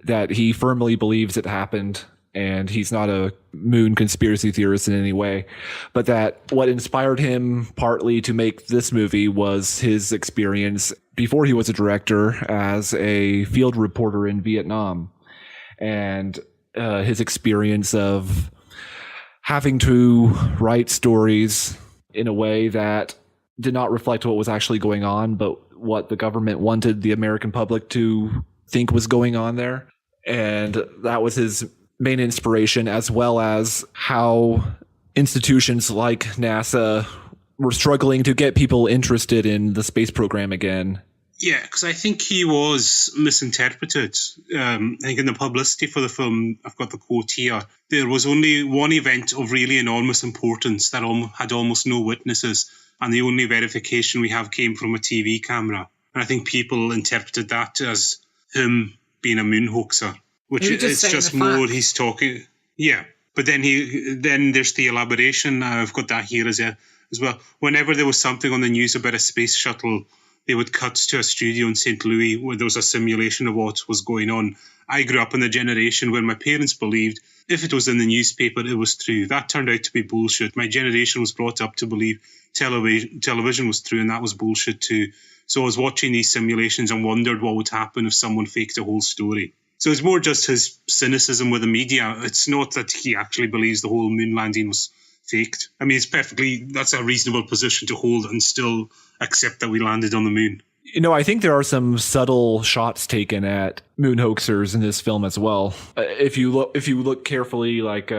that he firmly believes it happened, and he's not a moon conspiracy theorist in any way, but that what inspired him partly to make this movie was his experience before he was a director as a field reporter in Vietnam, and his experience of having to write stories in a way that did not reflect what was actually going on, but what the government wanted the American public to think was going on there. And that was his main inspiration, as well as how institutions like NASA were struggling to get people interested in the space program again. Yeah, because I think he was misinterpreted. I think in the publicity for the film, I've got the quote here, there was only one event of really enormous importance that had almost no witnesses, and the only verification we have came from a TV camera. And I think people interpreted that as him being a moon hoaxer, which is just more he's talking. Yeah, but then there's the elaboration. I've got that here as well. Whenever there was something on the news about a space shuttle, they would cut to a studio in St. Louis where there was a simulation of what was going on. I grew up in the generation where my parents believed if it was in the newspaper, it was true. That turned out to be bullshit. My generation was brought up to believe television was true, and that was bullshit too. So I was watching these simulations and wondered what would happen if someone faked a whole story. So it's more just his cynicism with the media. It's not that he actually believes the whole moon landing was faked. I mean, that's a reasonable position to hold and still accept that we landed on the moon. You know, I think there are some subtle shots taken at moon hoaxers in this film as well. If you look carefully, like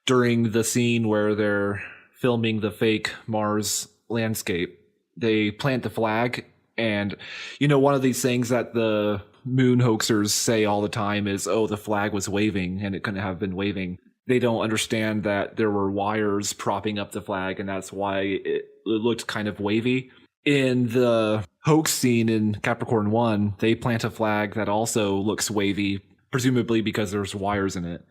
during the scene where they're filming the fake Mars landscape, they plant the flag, and one of these things that the moon hoaxers say all the time is, "Oh, the flag was waving, and it couldn't have been waving." They don't understand that there were wires propping up the flag, and that's why it looked kind of wavy. In the hoax scene in Capricorn One, they plant a flag that also looks wavy, presumably because there's wires in it.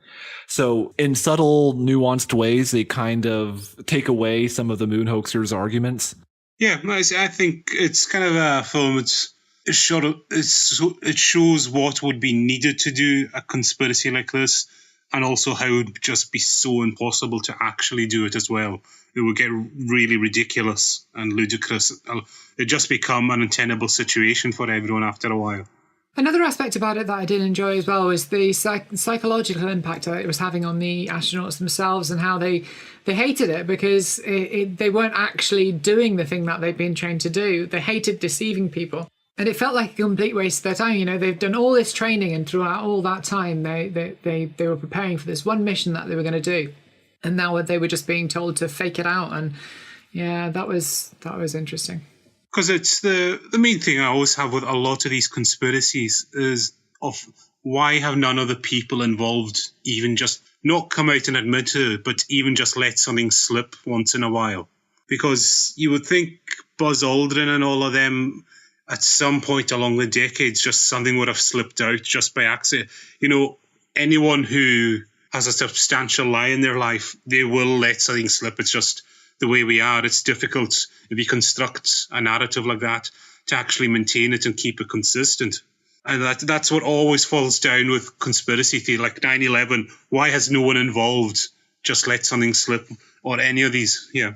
So in subtle, nuanced ways, they kind of take away some of the moon hoaxers' arguments. Yeah, I think it's kind of a film. It shows what would be needed to do a conspiracy like this, and also how it would just be so impossible to actually do it as well. It would get really ridiculous and ludicrous. It'd just become an untenable situation for everyone after a while. Another aspect about it that I did enjoy as well was the psychological impact that it was having on the astronauts themselves, and how they hated it because they weren't actually doing the thing that they'd been trained to do. They hated deceiving people. And it felt like a complete waste of their time. They've done all this training, and throughout all that time, they were preparing for this one mission that they were going to do. And now they were just being told to fake it out. And yeah, that was interesting. Because it's the main thing I always have with a lot of these conspiracies is of why have none of the people involved even just not come out and admit it, but even just let something slip once in a while? Because you would think Buzz Aldrin and all of them, at some point along the decades, just something would have slipped out just by accident. Anyone who has a substantial lie in their life, they will let something slip. It's just the way we are. It's difficult if you construct a narrative like that to actually maintain it and keep it consistent. And that's what always falls down with conspiracy theory, like 9/11. Why has no one involved just let something slip, or any of these. Yeah.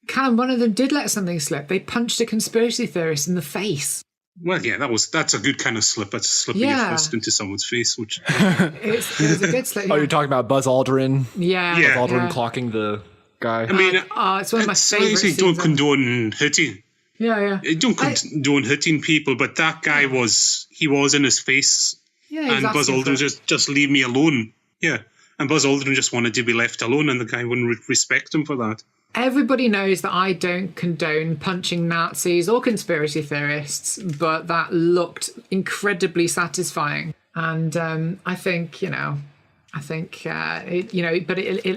Callum, one of them did let something slip. They punched a conspiracy theorist in the face. Well, yeah, that's a good kind of slip. That's slipping your fist into someone's face, which it was a good slip. Yeah. Oh, you're talking about Buzz Aldrin? Yeah. Buzz Aldrin clocking the guy. I mean, it's one of my favorite scenes. Don't condone hitting. Yeah. Don't condone hitting people, but that guy was in his face, and Buzz Aldrin just leave me alone. Yeah, and Buzz Aldrin just wanted to be left alone, and the guy wouldn't respect him for that. Everybody knows that I don't condone punching Nazis or conspiracy theorists, but that looked incredibly satisfying. And I think, it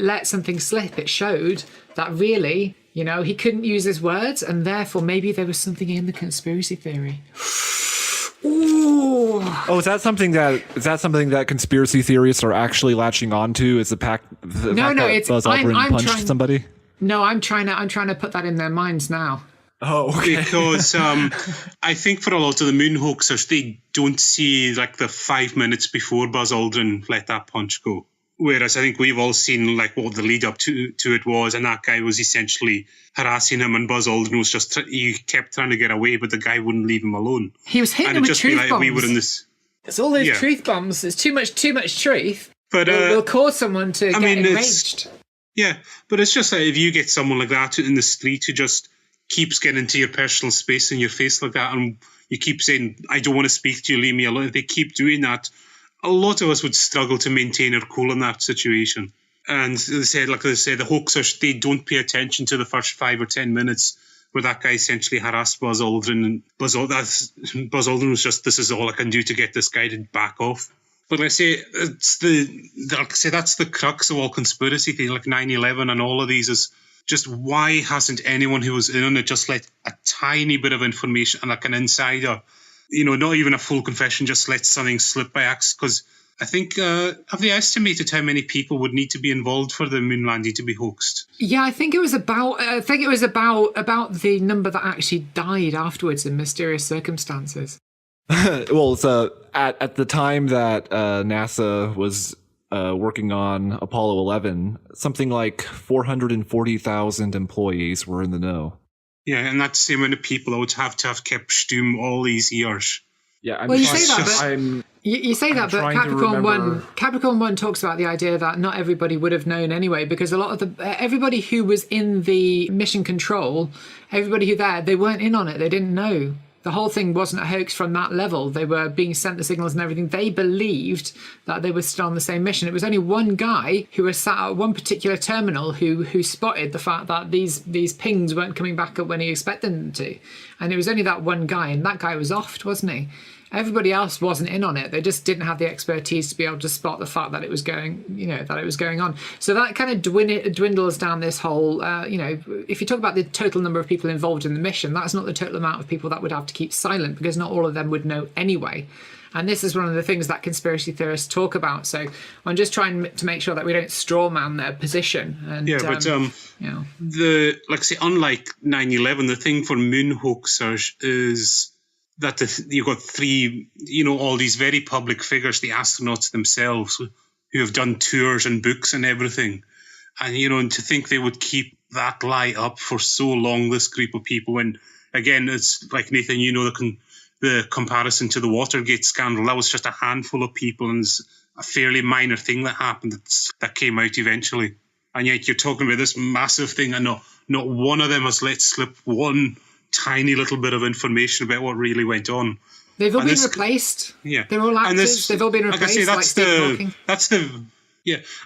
let something slip. It showed that really, he couldn't use his words, and therefore maybe there was something in the conspiracy theory. Ooh. Oh, is that something that conspiracy theorists are actually latching onto? Is the fact that Buzz Aldrin punched somebody? No, I'm trying to put that in their minds now. Oh, okay. Because I think for a lot of the moon hoaxers, they don't see like the 5 minutes before Buzz Aldrin let that punch go. Whereas I think we've all seen like what the lead up to it was, and that guy was essentially harassing him, and Buzz Aldrin was he kept trying to get away, but the guy wouldn't leave him alone. He was hitting him with truth bombs. We were in this. It's all those truth bombs. There's too much truth. But will cause someone to get enraged. Yeah, but it's just that if you get someone like that in the street who just keeps getting into your personal space in your face like that, and you keep saying, I don't want to speak to you, leave me alone, if they keep doing that, a lot of us would struggle to maintain our cool in that situation. And they said, the hoaxers, they don't pay attention to the first 5 or 10 minutes where that guy essentially harassed Buzz Aldrin, and Buzz Aldrin was just, this is all I can do to get this guy to back off. But that's the crux of all conspiracy theory, like 9/11 and all of these, is just why hasn't anyone who was in on it just let a tiny bit of information, and like an insider, not even a full confession, just let something slip by accident? Because I think, have they estimated how many people would need to be involved for the moon landing to be hoaxed? Yeah, I think it was about the number that actually died afterwards in mysterious circumstances. Well, so at the time that NASA was working on Apollo 11, something like 440,000 employees were in the know. Yeah, and that's the amount of people that would have to have kept stum all these years. Yeah, you say that, but Capricorn One talks about the idea that not everybody would have known anyway, because a lot of everybody who was in the mission control, everybody they weren't in on it. They didn't know. The whole thing wasn't a hoax from that level. They were being sent the signals and everything. They believed that they were still on the same mission. It was only one guy who was sat at one particular terminal who spotted the fact that these pings weren't coming back up when he expected them to. And it was only that one guy, and that guy was off, wasn't he? Everybody else wasn't in on it. They just didn't have the expertise to be able to spot the fact that it was going on. So that kind of dwindles down this whole, if you talk about the total number of people involved in the mission, that's not the total amount of people that would have to keep silent, because not all of them would know anyway. And this is one of the things that conspiracy theorists talk about. So I'm just trying to make sure that we don't straw man their position. And, unlike 9/11, the thing for moon hoaxers is that you've got three, all these very public figures, the astronauts themselves, who have done tours and books and everything. And, and to think they would keep that lie up for so long, this group of people, when, again, it's like, Nathan, the comparison to the Watergate scandal, that was just a handful of people, and it's a fairly minor thing that happened that came out eventually. And yet you're talking about this massive thing, and not one of them has let slip one tiny little bit of information about what really went on. They've all been replaced. Yeah, they're all actors. They've all been replaced. Like I say,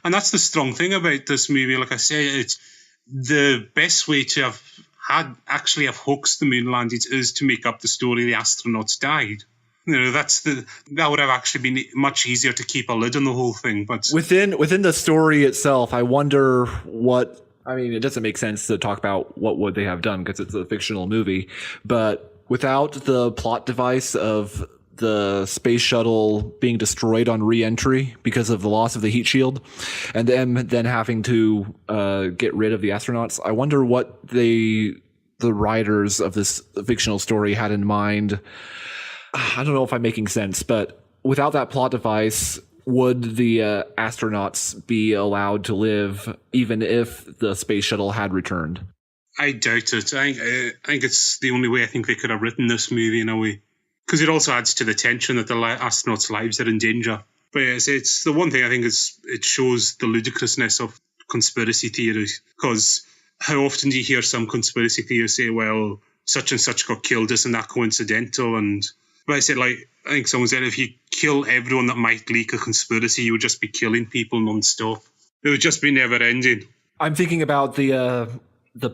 and that's the strong thing about this movie. Like I say, it's the best way to have hoaxed the moon landings is to make up the story the astronauts died. That would have actually been much easier to keep a lid on the whole thing. But within the story itself, I wonder what. I mean, it doesn't make sense to talk about what would they have done because it's a fictional movie, but without the plot device of the space shuttle being destroyed on re-entry because of the loss of the heat shield, and then having to get rid of the astronauts, I wonder what the writers of this fictional story had in mind. I don't know if I'm making sense, but without that plot device, would the astronauts be allowed to live even if the space shuttle had returned? I doubt it. I think it's the only way I think they could have written this movie in a way. Because it also adds to the tension that the astronauts' lives are in danger. But yes, it's the one thing I think it shows the ludicrousness of conspiracy theories. Because how often do you hear some conspiracy theorists say, well, such and such got killed, isn't that coincidental? But I said, I think someone said if you kill everyone that might leak a conspiracy, you would just be killing people non-stop. It would just be never ending. I'm thinking about the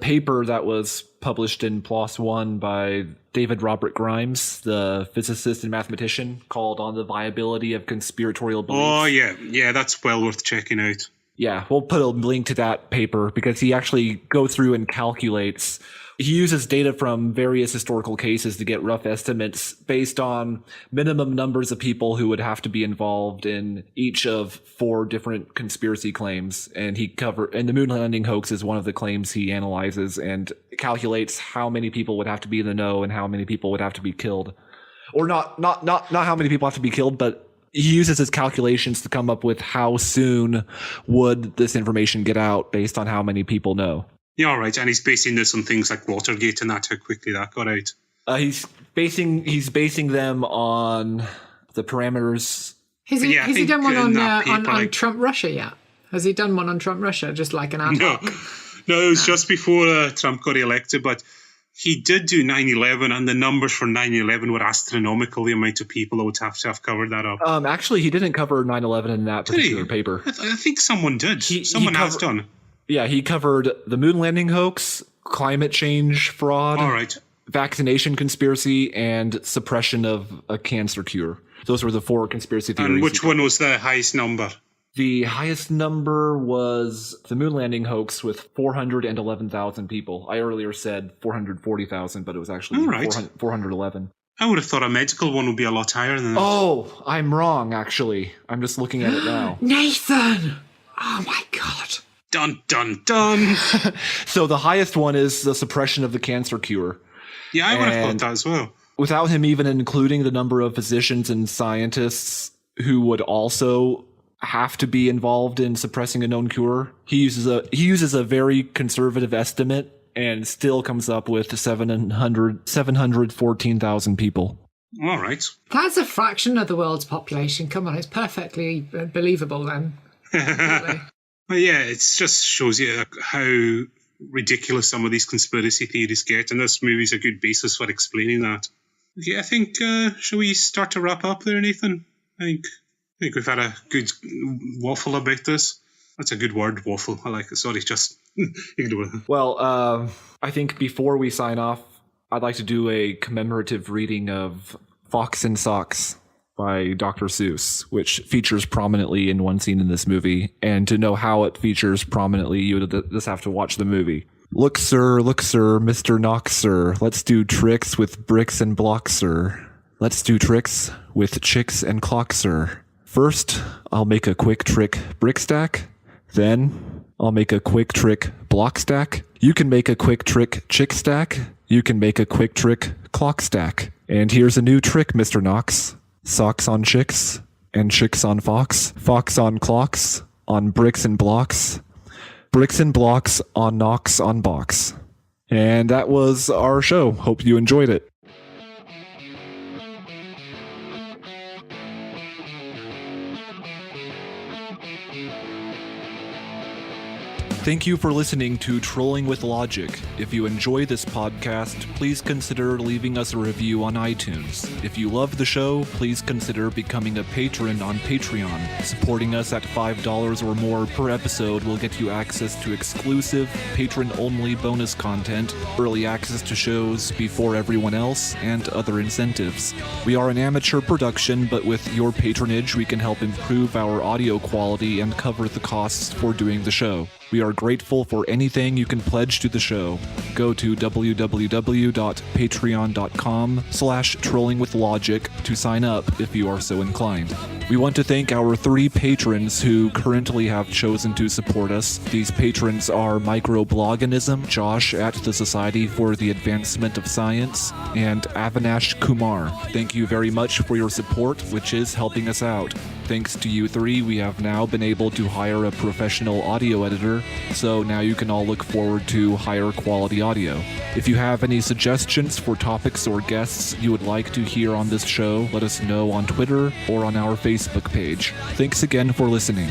paper that was published in PLOS One by David Robert Grimes, the physicist and mathematician, called On the Viability of Conspiratorial Beliefs. Oh, yeah, that's well worth checking out. Yeah, we'll put a link to that paper because he actually goes through and calculates. He uses data from various historical cases to get rough estimates based on minimum numbers of people who would have to be involved in each of 4 different conspiracy claims. And and the moon landing hoax is one of the claims he analyzes and calculates how many people would have to be in the know and how many people would have to be killed. Or not how many people have to be killed, but he uses his calculations to come up with how soon would this information get out based on how many people know. Yeah, all right. And he's basing this on things like Watergate and that, how quickly that got out. He's basing them on the parameters. Has he done one on Trump Russia yet? Has he done one on Trump Russia, just like an ad hoc? No, it was just before Trump got elected, but he did do 9/11, and the numbers for 9/11 were astronomical, the amount of people that would have to have covered that up. Actually, he didn't cover 9/11 in that particular paper. I think someone did. Someone has done. Yeah, he covered the moon landing hoax, climate change fraud, all right, vaccination conspiracy, and suppression of a cancer cure. Those were the 4 conspiracy theories. And which one was the highest number? The highest number was the moon landing hoax with 411,000 people. I earlier said 440,000, but it was actually 411. I would have thought a medical one would be a lot higher than that. Oh, I'm wrong, actually. I'm just looking at it now. Nathan! Oh my God. Dun, dun, dun. So the highest one is the suppression of the cancer cure. Yeah, I would have thought that as well. Without him even including the number of physicians and scientists who would also have to be involved in suppressing a known cure, he uses a very conservative estimate and still comes up with 714,000 people. All right. That's a fraction of the world's population. Come on, it's perfectly believable then. Well, yeah, it just shows you how ridiculous some of these conspiracy theories get, and this movie's a good basis for explaining that. Okay, I think, shall we start to wrap up there, Nathan? I think we've had a good waffle about this. That's a good word, waffle. I like it. Sorry, just ignore it. Well, I think before we sign off, I'd like to do a commemorative reading of Fox and Socks by Dr. Seuss, which features prominently in one scene in this movie. And to know how it features prominently, you would just have to watch the movie. Look, sir, Mr. Knox, sir. Let's do tricks with bricks and blocks, sir. Let's do tricks with chicks and clocks, sir. First, I'll make a quick trick brick stack. Then, I'll make a quick trick block stack. You can make a quick trick chick stack. You can make a quick trick clock stack. And here's a new trick, Mr. Knox. Socks on chicks, and chicks on fox. Fox on clocks, on bricks and blocks. Bricks and blocks on knocks on box. And that was our show. Hope you enjoyed it. Thank you for listening to Trolling with Logic. If you enjoy this podcast, please consider leaving us a review on iTunes. If you love the show, please consider becoming a patron on Patreon. Supporting us at $5 or more per episode will get you access to exclusive, patron-only bonus content, early access to shows before everyone else, and other incentives. We are an amateur production, but with your patronage, we can help improve our audio quality and cover the costs for doing the show. We are grateful for anything you can pledge to the show. Go to www.patreon.com/trollingwithlogic to sign up if you are so inclined. We want to thank our 3 patrons who currently have chosen to support us. These patrons are Microbloganism, Josh at the Society for the Advancement of Science, and Avinash Kumar. Thank you very much for your support, which is helping us out. Thanks to you 3, we have now been able to hire a professional audio editor, so now you can all look forward to higher quality audio. If you have any suggestions for topics or guests you would like to hear on this show, let us know on Twitter or on our Facebook page. Thanks again for listening.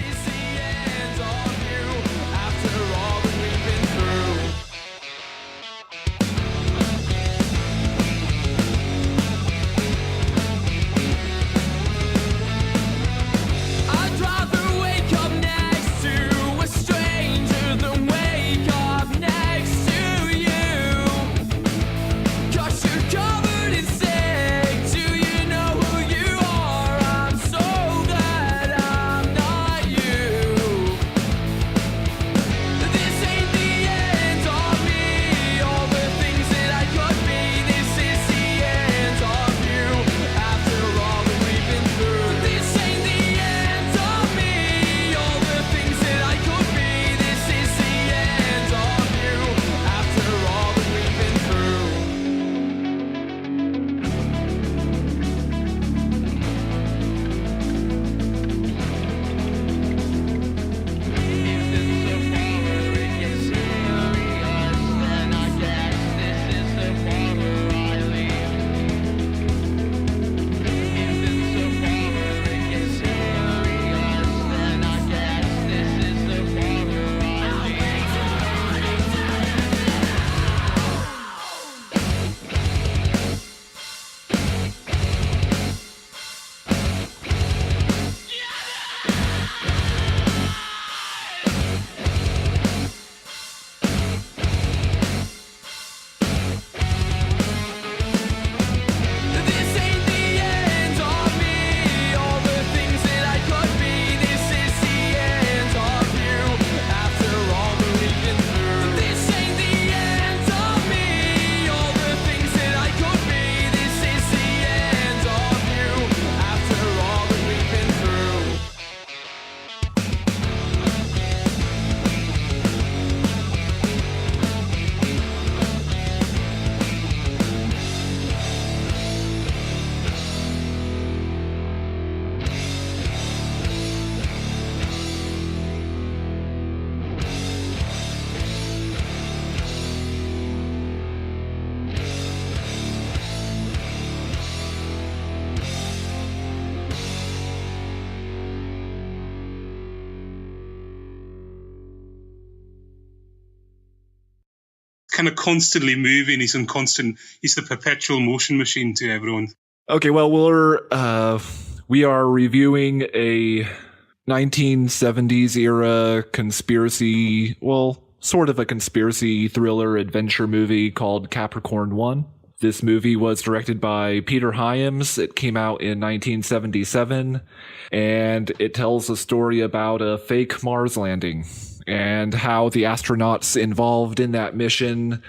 Kind of constantly moving. He's the perpetual motion machine to everyone. Okay, well, we are reviewing a 1970s era conspiracy, well, sort of a conspiracy thriller adventure movie called Capricorn One. This movie was directed by Peter Hyams. It came out in 1977, and it tells a story about a fake Mars landing and how the astronauts involved in that mission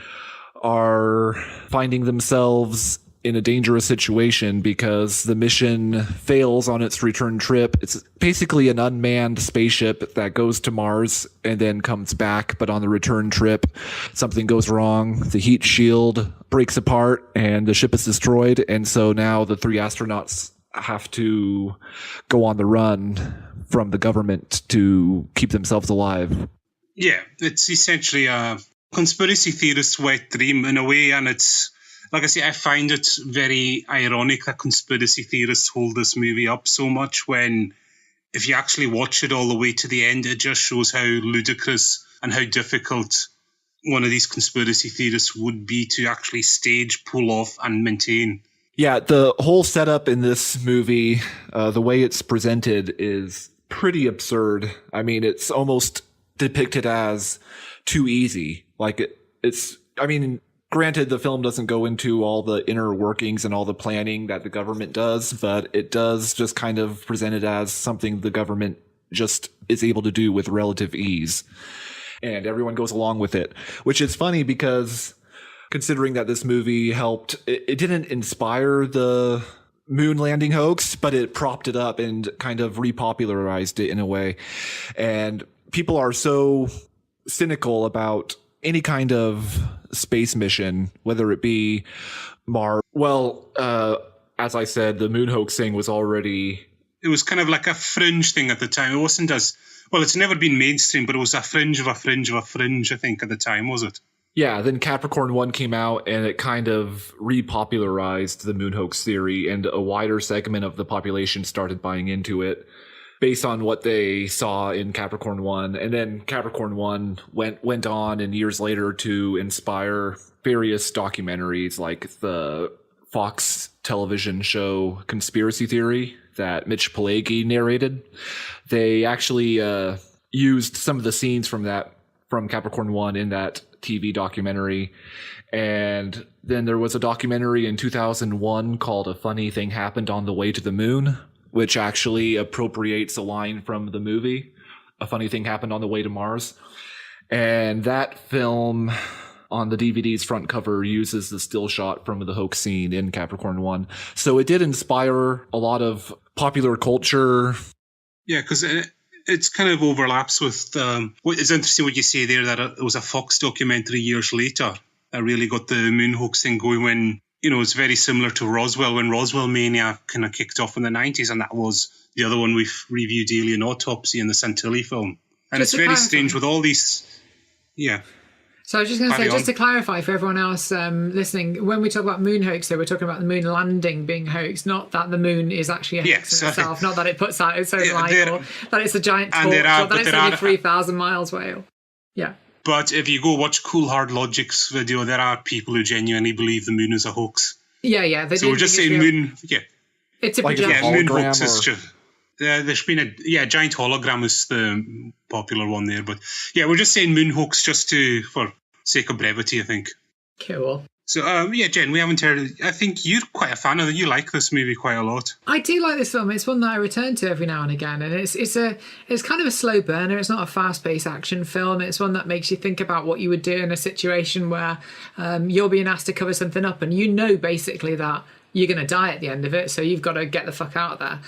are finding themselves in a dangerous situation because the mission fails on its return trip. It's basically an unmanned spaceship that goes to Mars and then comes back, but on the return trip, something goes wrong. The heat shield breaks apart and the ship is destroyed, and so now the 3 astronauts have to go on the run from the government to keep themselves alive. Yeah, it's essentially a conspiracy theorist's wet dream in a way, and it's, like I say, I find it very ironic that conspiracy theorists hold this movie up so much when, if you actually watch it all the way to the end, it just shows how ludicrous and how difficult one of these conspiracy theorists would be to actually stage, pull off, and maintain. Yeah, the whole setup in this movie, the way it's presented is pretty absurd. I mean, it's almost depicted as too easy. Like it's, I mean, granted, the film doesn't go into all the inner workings and all the planning that the government does, but it does just kind of present it as something the government just is able to do with relative ease. And everyone goes along with it, which is funny because considering that this movie helped, it didn't inspire the moon landing hoax, but it propped it up and kind of repopularized it in a way. And people are so cynical about any kind of space mission, whether it be Mars. Well, as I said, the moon hoax thing was already... It was kind of like a fringe thing at the time. It wasn't as... Well, it's never been mainstream, but it was a fringe of a fringe of a fringe, I think, at the time, was it? Yeah, then Capricorn One came out and it kind of repopularized the moon hoax theory, and a wider segment of the population started buying into it based on what they saw in Capricorn One. And then Capricorn One went on and years later to inspire various documentaries like the Fox television show Conspiracy Theory that Mitch Pileggi narrated. They actually used some of the scenes from Capricorn One in that TV documentary. And then there was a documentary in 2001 called A Funny Thing Happened on the Way to the Moon, which actually appropriates a line from the movie A Funny Thing Happened on the Way to Mars. And that film on the DVD's front cover uses the still shot from the hoax scene in Capricorn One. So it did inspire a lot of popular culture. Yeah, because it's kind of overlaps with it's interesting what you say there, that it was a Fox documentary years later that really got the moon hoax thing going, when, you know, it's very similar to Roswell, when Roswell mania kind of kicked off in the 90s, and that was the other one we've reviewed, Alien Autopsy, and the Santilli film. And Just it's very strange with all these... Yeah. So I was just going to say, just to clarify for everyone else listening, when we talk about moon hoax, so we're talking about the moon landing being hoaxed, not that the moon is actually a hoax in itself, not that it puts out its own light, or that it's a giant torch, or that it's only 3,000 miles away. Yeah. But if you go watch Cool Hard Logic's video, there are people who genuinely believe the moon is a hoax. Yeah. So we're just saying moon... Yeah. It's a like projection. Moon hoax is just... there's been a giant hologram is the popular one there, but yeah, we're just saying moon hoax just for sake of brevity, I think. Cool. So Jen, we haven't heard. I think you're quite a fan of it. You like this movie quite a lot. I do like this film. It's one that I return to every now and again, and it's kind of a slow burner. It's not a fast-paced action film. It's one that makes you think about what you would do in a situation where you're being asked to cover something up, and you know basically that you're going to die at the end of it, so you've got to get the fuck out of there.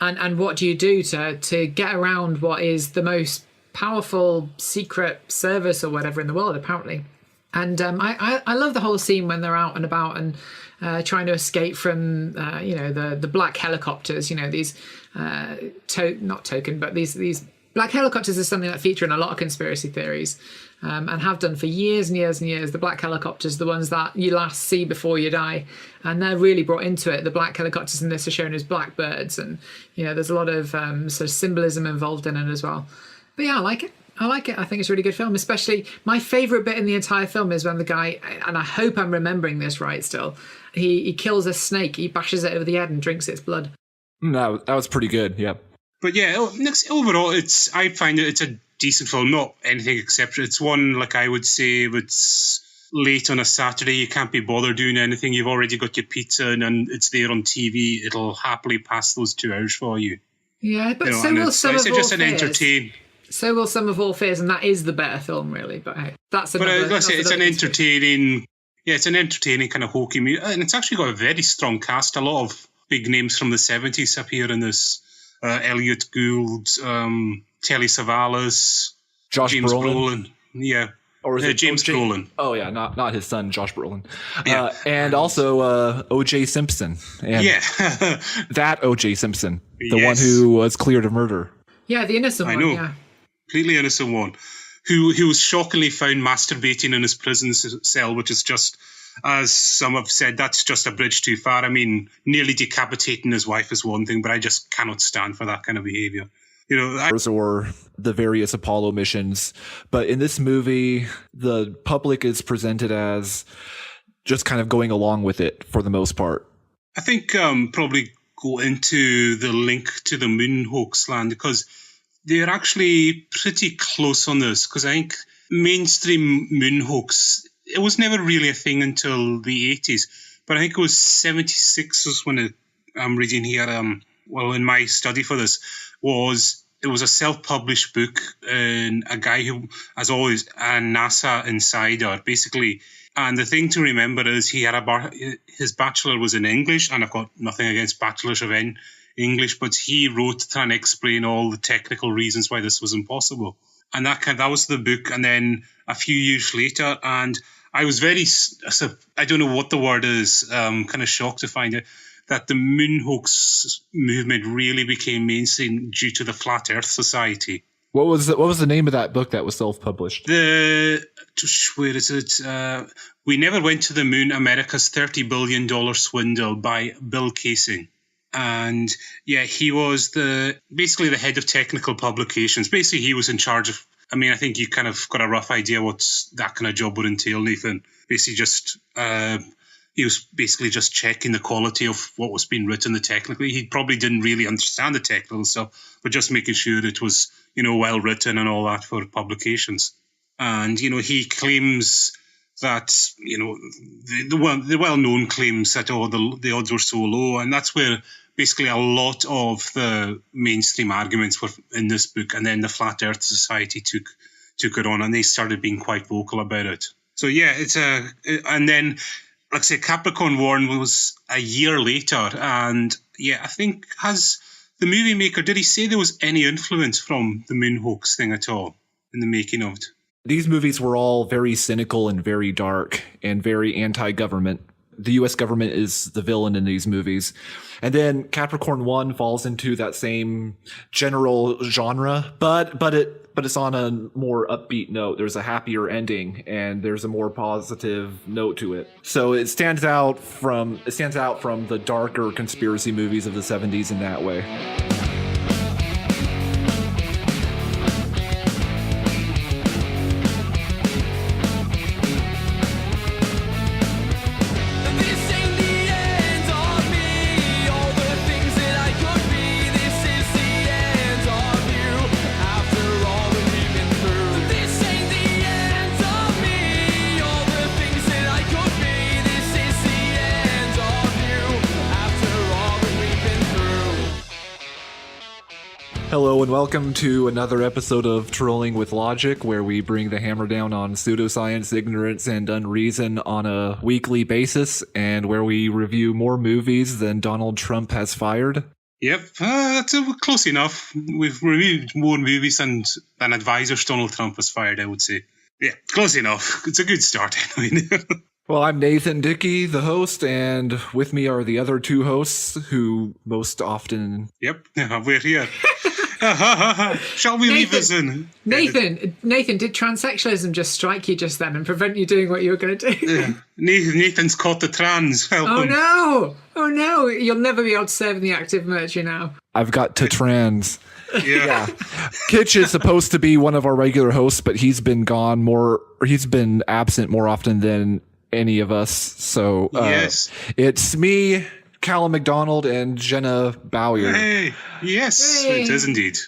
And what do you do to get around what is the most powerful secret service or whatever in the world, apparently? And I love the whole scene when they're out and about and trying to escape from the black helicopters. You know, these not token, but these black helicopters is something that feature in a lot of conspiracy theories. And have done for years and years and years. The black helicopters, the ones that you last see before you die, and they're really brought into it. The black helicopters in this are shown as blackbirds, and there's a lot of sort of symbolism involved in it as well. But yeah, I like it. I think it's a really good film. Especially my favourite bit in the entire film is when the guy, and I hope I'm remembering this right still, he kills a snake, he bashes it over the head and drinks its blood. No, that was pretty good. Yeah. But yeah, overall, I find it's a decent film, not anything exceptional. It's one, like I would say, if it's late on a Saturday, you can't be bothered doing anything, you've already got your pizza and it's there on TV, it'll happily pass those 2 hours for you. Yeah, but so will Some of All just Fears. So will Some of All Fears, and that is the better film, really. But hey, that's another... But it's an entertaining... Yeah, it's an entertaining kind of hokey movie, and it's actually got a very strong cast. A lot of big names from the 70s appear in this. Elliot Gould, Telly Savalas, James Brolin. Yeah. Or is it James Brolin? Oh, yeah, not his son, Josh Brolin. Yeah. And also O.J. Simpson. And that O.J. Simpson, the one who was cleared of murder. Yeah, the innocent one, yeah. Completely innocent one. Who was shockingly found masturbating in his prison cell, which is just, as some have said, that's just a bridge too far. I mean, nearly decapitating his wife is one thing, but I just cannot stand for that kind of behavior. Or the various Apollo missions. But in this movie, the public is presented as just kind of going along with it for the most part. I think probably go into the link to the moon hoax land, because they're actually pretty close on this, because I think mainstream moon hoax, it was never really a thing until the 80s. But I think it was 76 was when I'm reading here, in my study for this, was it was a self-published book, and a guy who, as always, a NASA insider, basically. And the thing to remember is he had his bachelor was in English, and I've got nothing against bachelors of English, but he wrote to try and explain all the technical reasons why this was impossible. And that was the book. And then a few years later, and I was I don't know what the word is, kind of shocked to find out that the moon hoax movement really became mainstream due to the Flat Earth Society. What was the name of that book that was self-published? Where is it? We Never Went to the Moon, America's $30 billion Swindle by Bill KAYSING. And yeah, he was basically the head of technical publications. Basically, he was in charge of, I mean, I think you kind of got a rough idea what that kind of job would entail, Nathan. Basically he was basically just checking the quality of what was being written technically. He probably didn't really understand the technical stuff, but just making sure it was, well written and all that for publications. And, he claims that, the well-known claims that, the odds were so low. And that's where basically a lot of the mainstream arguments were in this book. And then the Flat Earth Society took it on, and they started being quite vocal about it. So, yeah, and then, like I say, Capricorn One was a year later. And, yeah, I think the movie maker, did he say there was any influence from the moon hoax thing at all in the making of it? These movies were all very cynical and very dark and very anti-government. The U.S. government is the villain in these movies. And then Capricorn One falls into that same general genre, but it's on a more upbeat note. There's a happier ending and there's a more positive note to it. So it stands out from the darker conspiracy movies of the 70s in that way. Hello and welcome to another episode of Trolling with Logic, where we bring the hammer down on pseudoscience, ignorance, and unreason on a weekly basis, and where we review more movies than Donald Trump has fired. Yep, that's close enough. We've reviewed more movies than advisors Donald Trump has fired, I would say. Yeah, close enough. It's a good start anyway. Well, I'm Nathan Dickey, the host, and with me are the other two hosts who most often... Yep, we're here. Shall we leave this in? Nathan, did transsexualism just strike you just then and prevent you doing what you were going to do? Yeah. Nathan's caught the trans. Help him. Oh no! You'll never be able to serve in the active military now. I've got to trans. Yeah. Kitch is supposed to be one of our regular hosts, but he's been absent more often than any of us. So yes, it's me, Callum McDonald, and Jenna Bowyer. Hey, yes, hey. It is indeed.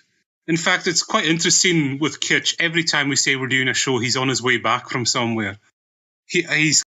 In fact, it's quite interesting with Kitch. Every time we say we're doing a show, he's on his way back from somewhere. He's